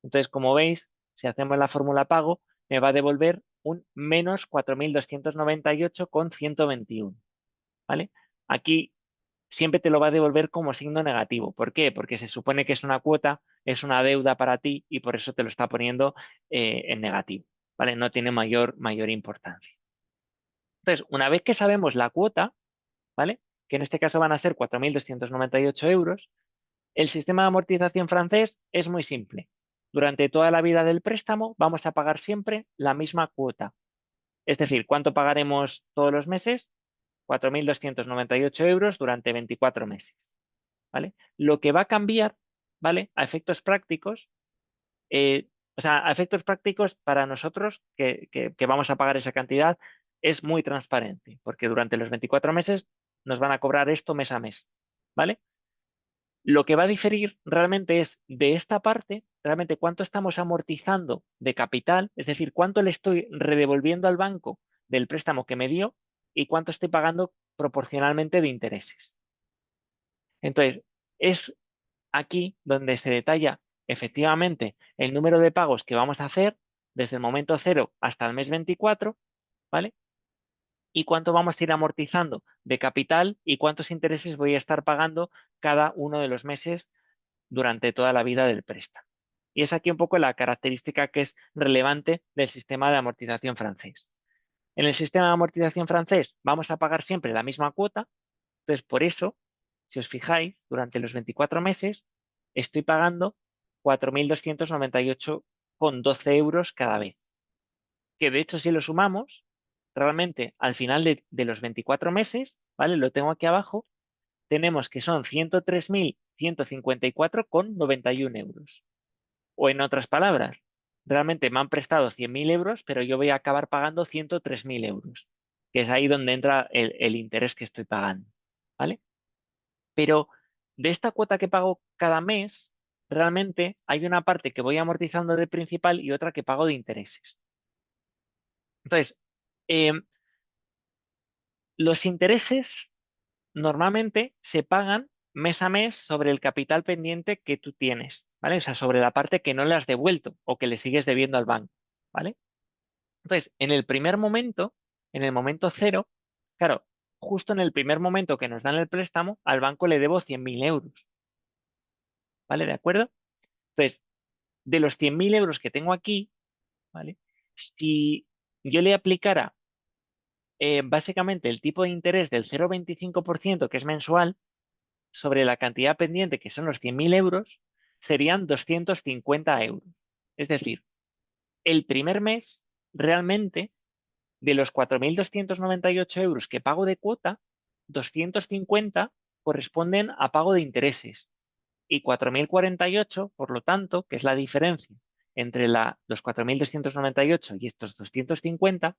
Entonces, como veis, si hacemos la fórmula pago, me va a devolver un menos 4.298,121, ¿vale? Aquí siempre te lo va a devolver como signo negativo. ¿Por qué? Porque se supone que es una cuota, es una deuda para ti y por eso te lo está poniendo en negativo, ¿vale? No tiene mayor importancia. Entonces, una vez que sabemos la cuota, ¿vale? Que en este caso van a ser 4.298 euros, el sistema de amortización francés es muy simple. Durante toda la vida del préstamo vamos a pagar siempre la misma cuota. Es decir, ¿cuánto pagaremos todos los meses? 4.298 euros durante 24 meses. ¿Vale? Lo que va a cambiar, ¿vale? A efectos prácticos, o sea, a efectos prácticos para nosotros que vamos a pagar esa cantidad es muy transparente, porque durante los 24 meses nos van a cobrar esto mes a mes. ¿Vale? Lo que va a diferir realmente es de esta parte, realmente cuánto estamos amortizando de capital, es decir, cuánto le estoy redevolviendo al banco del préstamo que me dio y cuánto estoy pagando proporcionalmente de intereses. Entonces, es aquí donde se detalla efectivamente el número de pagos que vamos a hacer desde el momento cero hasta el mes 24, ¿vale? Y cuánto vamos a ir amortizando de capital y cuántos intereses voy a estar pagando cada uno de los meses durante toda la vida del préstamo. Y es aquí un poco la característica que es relevante del sistema de amortización francés. En el sistema de amortización francés vamos a pagar siempre la misma cuota, entonces por eso, si os fijáis, durante los 24 meses estoy pagando 4.298,12 euros cada vez. Que de hecho si lo sumamos, realmente al final de los 24 meses, ¿vale? Lo tengo aquí abajo, tenemos que son 103.154,91 euros. O en otras palabras, realmente me han prestado 100.000 euros, pero yo voy a acabar pagando 103.000 euros, que es ahí donde entra el interés que estoy pagando. ¿Vale? Pero de esta cuota que pago cada mes, realmente hay una parte que voy amortizando de principal y otra que pago de intereses. Entonces, eh, los intereses normalmente se pagan mes a mes sobre el capital pendiente que tú tienes, ¿vale? O sea, sobre la parte que no le has devuelto o que le sigues debiendo al banco, ¿vale? Entonces, en el primer momento, en el momento cero, claro, justo en el primer momento que nos dan el préstamo, al banco le debo 100.000 euros, ¿vale? ¿De acuerdo? Entonces, de los 100.000 euros que tengo aquí, ¿vale? Si yo le aplicara básicamente el tipo de interés del 0,25% que es mensual, sobre la cantidad pendiente, que son los 100.000 euros, serían 250 euros. Es decir, el primer mes, realmente, de los 4.298 euros que pago de cuota, 250 corresponden a pago de intereses y 4.048, por lo tanto, que es la diferencia entre los 4.298 y estos 250,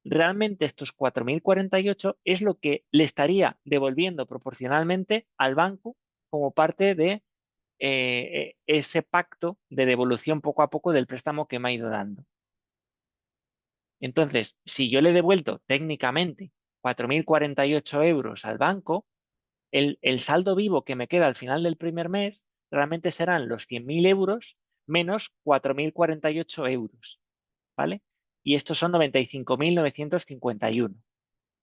realmente estos 4.048 es lo que le estaría devolviendo proporcionalmente al banco como parte de ese pacto de devolución poco a poco del préstamo que me ha ido dando. Entonces, si yo le he devuelto técnicamente 4.048 euros al banco, el saldo vivo que me queda al final del primer mes realmente serán los 100.000 euros menos 4.048 euros, ¿vale? Y estos son 95.951.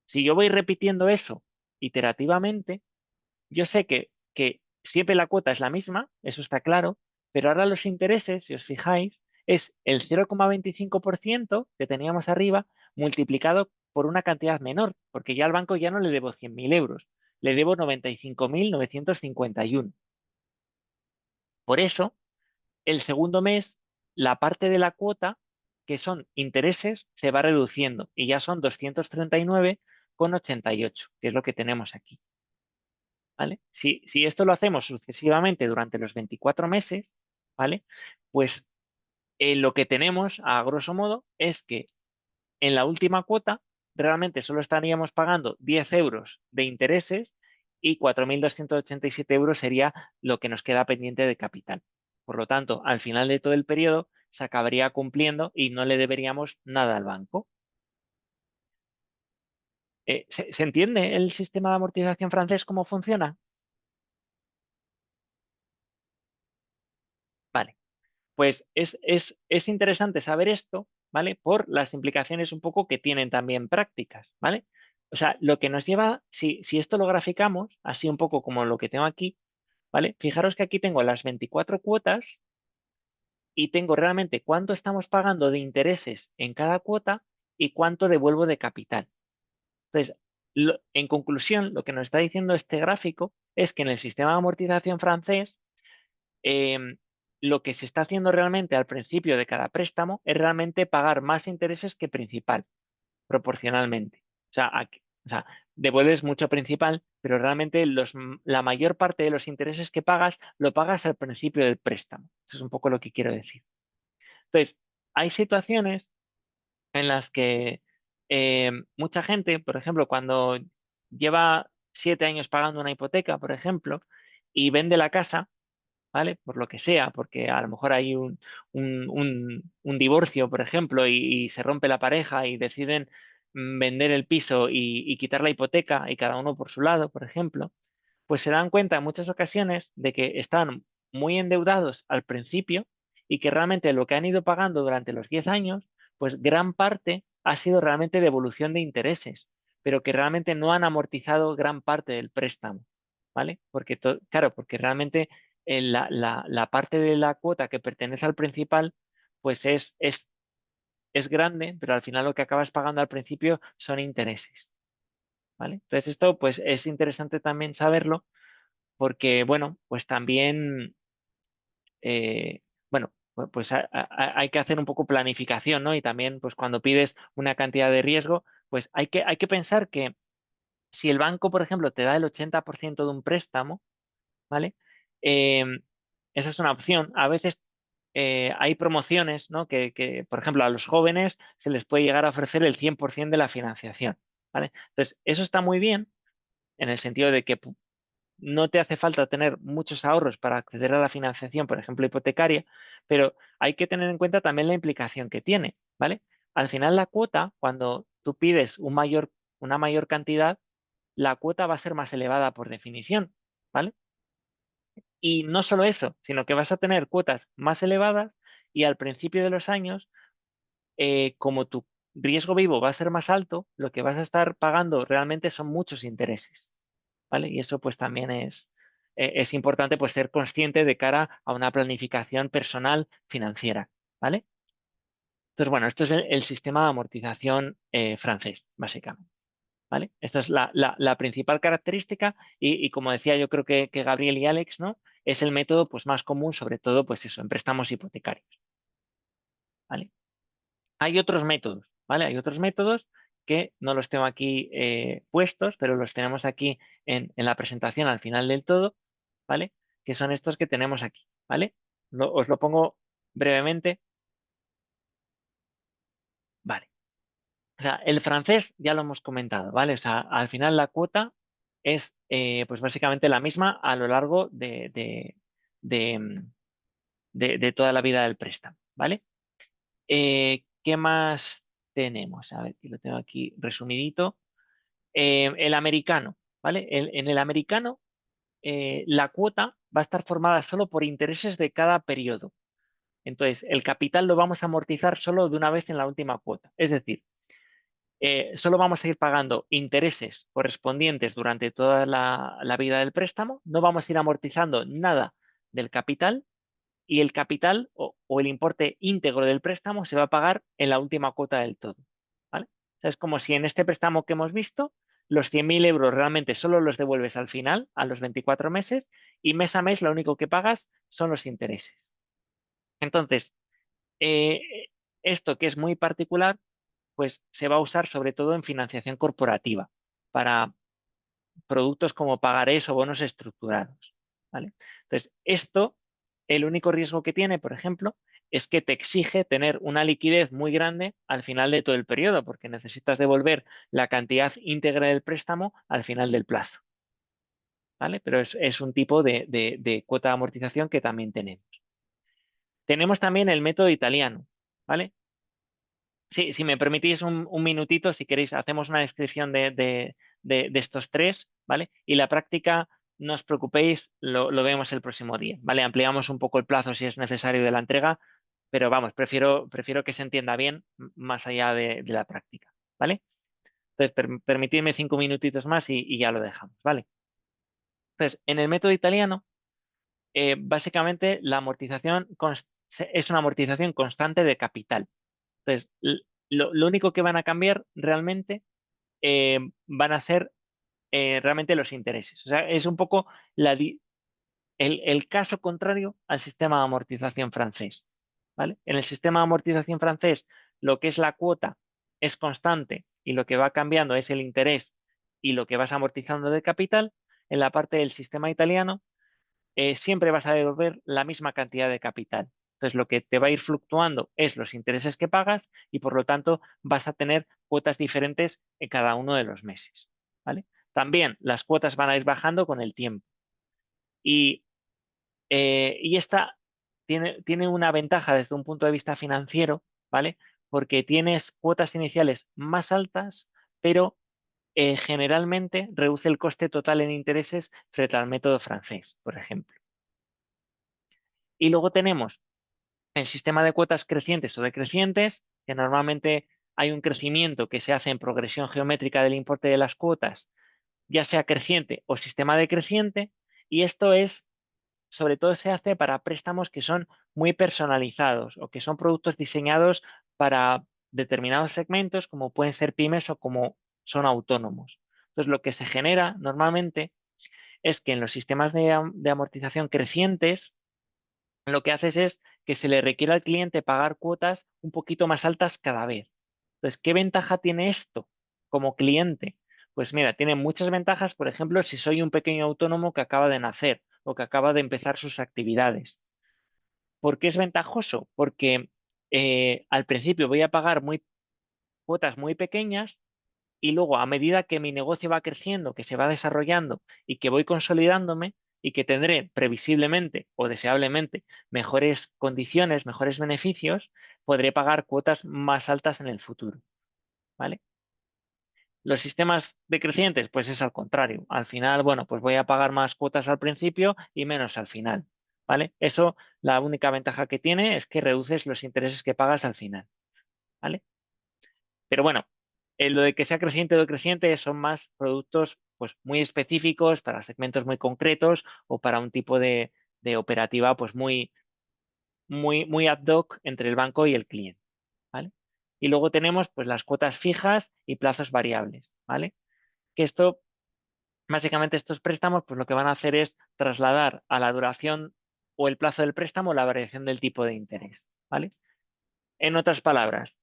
Si yo voy repitiendo eso iterativamente, yo sé que siempre la cuota es la misma, eso está claro, pero ahora los intereses, si os fijáis, es el 0,25% que teníamos arriba multiplicado por una cantidad menor, porque ya al banco ya no le debo 100.000 euros, le debo 95.951. Por eso, el segundo mes, la parte de la cuota, que son intereses, se va reduciendo y ya son 239 1,88, que es lo que tenemos aquí. ¿Vale? Si esto lo hacemos sucesivamente durante los 24 meses, ¿vale? Pues lo que tenemos, a grosso modo, es que en la última cuota realmente solo estaríamos pagando 10 euros de intereses y 4.287 euros sería lo que nos queda pendiente de capital. Por lo tanto, al final de todo el periodo se acabaría cumpliendo y no le deberíamos nada al banco. ¿Se entiende el sistema de amortización francés cómo funciona? Vale. Pues es interesante saber esto, ¿vale? Por las implicaciones un poco que tienen también prácticas, ¿vale? O sea, lo que nos lleva, si esto lo graficamos, así un poco como lo que tengo aquí, ¿vale? Fijaros que aquí tengo las 24 cuotas y tengo realmente cuánto estamos pagando de intereses en cada cuota y cuánto devuelvo de capital. Entonces, en conclusión, lo que nos está diciendo este gráfico es que en el sistema de amortización francés, em, lo que se está haciendo realmente al principio de cada préstamo es realmente pagar más intereses que principal, proporcionalmente. O sea, devuelves mucho principal, pero realmente la mayor parte de los intereses que pagas lo pagas al principio del préstamo. Eso es un poco lo que quiero decir. Entonces, hay situaciones en las que mucha gente, por ejemplo, cuando lleva 7 años pagando una hipoteca, por ejemplo, y vende la casa, ¿vale? Por lo que sea, porque a lo mejor hay un divorcio, por ejemplo, y se rompe la pareja y deciden vender el piso y quitar la hipoteca y cada uno por su lado, por ejemplo, pues se dan cuenta en muchas ocasiones de que están muy endeudados al principio y que realmente lo que han ido pagando durante los 10 años, pues gran parte ha sido realmente devolución de intereses, pero que realmente no han amortizado gran parte del préstamo, ¿vale? Porque, claro, porque realmente la parte de la cuota que pertenece al principal, pues es grande, pero al final lo que acabas pagando al principio son intereses, ¿vale? Entonces esto pues es interesante también saberlo porque, bueno, pues también, bueno, pues hay que hacer un poco planificación, ¿no? Y también, pues cuando pides una cantidad de riesgo, pues hay que pensar que si el banco, por ejemplo, te da el 80% de un préstamo, ¿vale? Em, Esa es una opción. A veces hay promociones, ¿no? Por ejemplo, a los jóvenes se les puede llegar a ofrecer el 100% de la financiación, ¿vale? Entonces, eso está muy bien en el sentido de que no te hace falta tener muchos ahorros para acceder a la financiación, por ejemplo, hipotecaria, pero hay que tener en cuenta también la implicación que tiene, ¿vale? Al final la cuota, cuando tú pides una mayor cantidad, la cuota va a ser más elevada por definición, ¿vale? Y no solo eso, sino que vas a tener cuotas más elevadas y al principio de los años, como tu riesgo vivo va a ser más alto, lo que vas a estar pagando realmente son muchos intereses. ¿Vale? Y eso pues también es importante pues ser consciente de cara a una planificación personal financiera, ¿vale? Entonces, bueno, esto es el sistema de amortización francés, básicamente, ¿vale? Esta es la principal característica y como decía yo creo que Gabriel y Alex, ¿no? Es el método pues más común, sobre todo pues eso, en préstamos hipotecarios, ¿vale? Hay otros métodos, ¿vale? Hay otros métodos que no los tengo aquí puestos, pero los tenemos aquí en la presentación al final del todo, ¿vale? Que son estos que tenemos aquí, ¿vale? Os lo pongo brevemente, ¿vale? O sea, el francés ya lo hemos comentado, ¿vale? O sea, al final la cuota es pues básicamente la misma a lo largo de, de toda la vida del préstamo, ¿vale? ¿Qué más tenemos? A ver, que lo tengo aquí resumidito. El americano, ¿vale? En el americano, la cuota va a estar formada solo por intereses de cada periodo. Entonces, el capital lo vamos a amortizar solo de una vez en la última cuota. Es decir, solo vamos a ir pagando intereses correspondientes durante toda la vida del préstamo, no vamos a ir amortizando nada del capital y el capital o el importe íntegro del préstamo se va a pagar en la última cuota del todo. ¿Vale? O sea, es como si en este préstamo que hemos visto, los 100.000 euros realmente solo los devuelves al final, a los 24 meses, y mes a mes lo único que pagas son los intereses. Entonces, eh, esto que es muy particular, pues se va a usar sobre todo en financiación corporativa, para productos como pagarés o bonos estructurados, ¿vale? Entonces, esto, el único riesgo que tiene, por ejemplo, es que te exige tener una liquidez muy grande al final de todo el periodo, porque necesitas devolver la cantidad íntegra del préstamo al final del plazo, ¿vale? Pero es un tipo de cuota de amortización que también tenemos. Tenemos también el método italiano, ¿vale? Sí, si me permitís un minutito, si queréis, hacemos una descripción de estos tres, ¿vale? Y la práctica, no os preocupéis, lo vemos el próximo día, ¿vale? Ampliamos un poco el plazo si es necesario de la entrega, pero vamos, prefiero que se entienda bien más allá de la práctica, ¿vale? Entonces, permitidme 5 minutitos más y ya lo dejamos, ¿vale? Entonces, en el método italiano, básicamente la amortización es una amortización constante de capital. Entonces, lo único que van a cambiar realmente van a ser realmente los intereses. O sea, es un poco el caso contrario al sistema de amortización francés, ¿vale? En el sistema de amortización francés, lo que es la cuota es constante y lo que va cambiando es el interés y lo que vas amortizando de capital. En la parte del sistema italiano, siempre vas a devolver la misma cantidad de capital. Entonces, lo que te va a ir fluctuando es los intereses que pagas y, por lo tanto, vas a tener cuotas diferentes en cada uno de los meses, ¿vale? También las cuotas van a ir bajando con el tiempo. Y, esta tiene una ventaja desde un punto de vista financiero, ¿vale? Porque tienes cuotas iniciales más altas, pero generalmente reduce el coste total en intereses frente al método francés, por ejemplo. Y luego tenemos el sistema de cuotas crecientes o decrecientes, que normalmente hay un crecimiento que se hace en progresión geométrica del importe de las cuotas, ya sea creciente o sistema decreciente, y esto es, sobre todo se hace para préstamos que son muy personalizados o que son productos diseñados para determinados segmentos, como pueden ser pymes o como son autónomos. Entonces, lo que se genera normalmente es que en los sistemas de amortización crecientes, lo que haces es que se le requiere al cliente pagar cuotas un poquito más altas cada vez. Entonces, ¿qué ventaja tiene esto como cliente? Pues mira, tiene muchas ventajas, por ejemplo, si soy un pequeño autónomo que acaba de nacer o que acaba de empezar sus actividades. ¿Por qué es ventajoso? Porque al principio voy a pagar cuotas muy pequeñas y luego, a medida que mi negocio va creciendo, que se va desarrollando y que voy consolidándome y que tendré previsiblemente o deseablemente mejores condiciones, mejores beneficios, podré pagar cuotas más altas en el futuro, ¿vale? Los sistemas decrecientes, pues es al contrario. Al final, bueno, pues voy a pagar más cuotas al principio y menos al final, ¿vale? Eso, la única ventaja que tiene es que reduces los intereses que pagas al final, ¿vale? Pero bueno, lo de que sea creciente o decreciente son más productos pues, muy específicos para segmentos muy concretos o para un tipo de operativa pues, muy ad hoc entre el banco y el cliente, ¿vale? Y luego tenemos pues, las cuotas fijas y plazos variables, ¿vale? Que esto, básicamente estos préstamos pues, lo que van a hacer es trasladar a la duración o el plazo del préstamo la variación del tipo de interés, ¿vale? En otras palabras,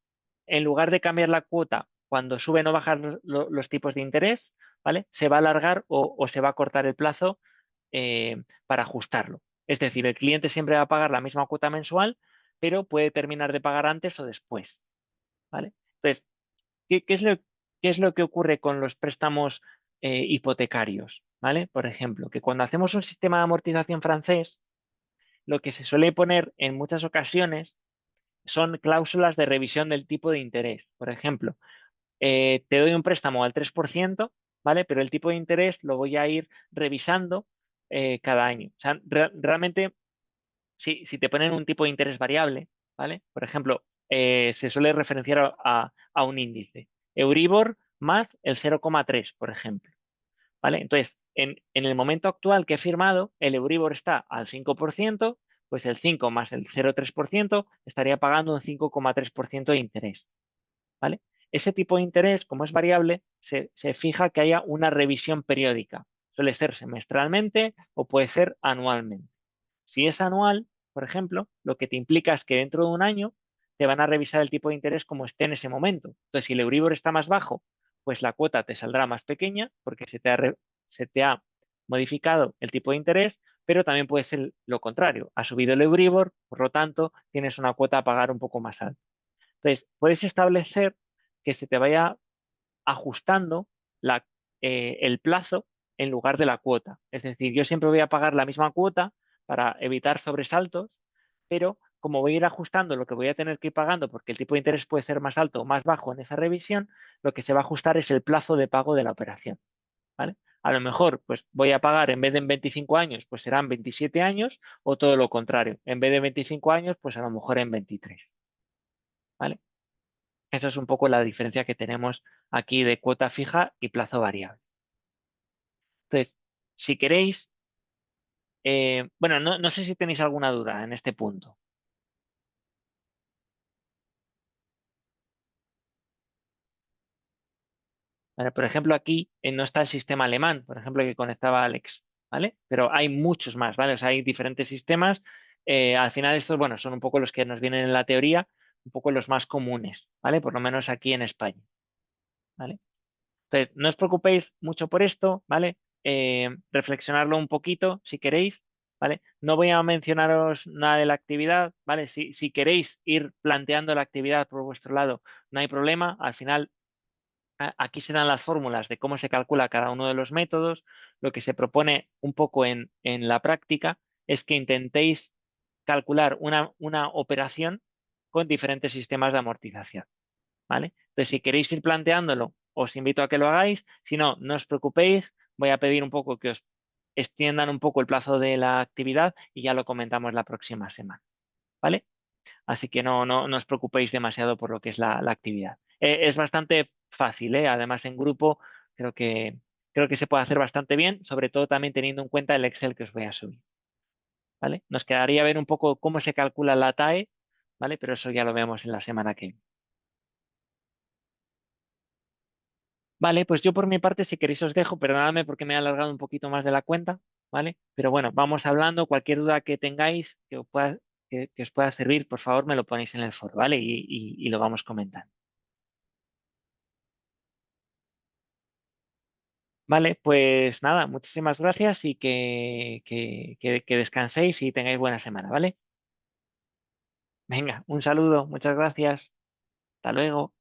en lugar de cambiar la cuota cuando suben o bajan los tipos de interés, ¿vale? Se va a alargar o se va a cortar el plazo para ajustarlo. Es decir, el cliente siempre va a pagar la misma cuota mensual, pero puede terminar de pagar antes o después, ¿vale? Entonces, ¿qué es lo que ocurre con los préstamos hipotecarios? ¿Vale? Por ejemplo, que cuando hacemos un sistema de amortización francés, lo que se suele poner en muchas ocasiones son cláusulas de revisión del tipo de interés. Por ejemplo, te doy un préstamo al 3%, ¿vale? Pero el tipo de interés lo voy a ir revisando cada año. O sea, realmente, si te ponen un tipo de interés variable, ¿vale? Por ejemplo, se suele referenciar a un índice. Euribor más el 0,3, por ejemplo, ¿vale? Entonces, en el momento actual que he firmado, el Euribor está al 5%, pues el 5 más el 0,3% estaría pagando un 5,3% de interés, ¿vale? Ese tipo de interés, como es variable, se fija que haya una revisión periódica. Suele ser semestralmente o puede ser anualmente. Si es anual, por ejemplo, lo que te implica es que dentro de un año te van a revisar el tipo de interés como esté en ese momento. Entonces, si el Euribor está más bajo, pues la cuota te saldrá más pequeña porque se te ha modificado el tipo de interés, pero también puede ser lo contrario. Ha subido el Euribor, por lo tanto, tienes una cuota a pagar un poco más alta. Entonces, puedes establecer que se te vaya ajustando el plazo en lugar de la cuota. Es decir, yo siempre voy a pagar la misma cuota para evitar sobresaltos, pero como voy a ir ajustando lo que voy a tener que ir pagando, porque el tipo de interés puede ser más alto o más bajo en esa revisión, lo que se va a ajustar es el plazo de pago de la operación. ¿Vale? A lo mejor, pues voy a pagar en vez de en 25 años, pues serán 27 años, o todo lo contrario. En vez de 25 años, pues a lo mejor en 23. ¿Vale? Esa es un poco la diferencia que tenemos aquí de cuota fija y plazo variable. Entonces, si queréis, bueno, no sé si tenéis alguna duda en este punto. ¿Vale? Por ejemplo, aquí no está el sistema alemán, por ejemplo, que conectaba Alex, ¿vale? Pero hay muchos más, ¿vale? O sea, hay diferentes sistemas. Al final estos, bueno, son un poco los que nos vienen en la teoría, un poco los más comunes, ¿vale? Por lo menos aquí en España, ¿vale? Entonces, no os preocupéis mucho por esto, ¿vale? Reflexionarlo un poquito si queréis, ¿vale? No voy a mencionaros nada de la actividad, ¿vale? Si queréis ir planteando la actividad por vuestro lado, no hay problema. Al final, aquí se dan las fórmulas de cómo se calcula cada uno de los métodos. Lo que se propone un poco en la práctica es que intentéis calcular una operación con diferentes sistemas de amortización. ¿Vale? Entonces, si queréis ir planteándolo, os invito a que lo hagáis. Si no, no os preocupéis. Voy a pedir un poco que os extiendan un poco el plazo de la actividad y ya lo comentamos la próxima semana. ¿Vale? Así que no os preocupéis demasiado por lo que es la actividad. Es bastante fácil, ¿eh? Además, en grupo creo que, creo que se puede hacer bastante bien, sobre todo también teniendo en cuenta el Excel que os voy a subir. ¿Vale? Nos quedaría ver un poco cómo se calcula la TAE, ¿vale? Pero eso ya lo vemos en la semana que viene. Vale, pues yo por mi parte, si queréis os dejo, perdonadme porque me he alargado un poquito más de la cuenta, ¿vale? Pero bueno, vamos hablando, cualquier duda que tengáis que os pueda servir, por favor me lo ponéis en el foro, ¿vale? Y lo vamos comentando. Vale, pues nada, muchísimas gracias y que descanséis y tengáis buena semana, ¿vale? Venga, un saludo, muchas gracias, hasta luego.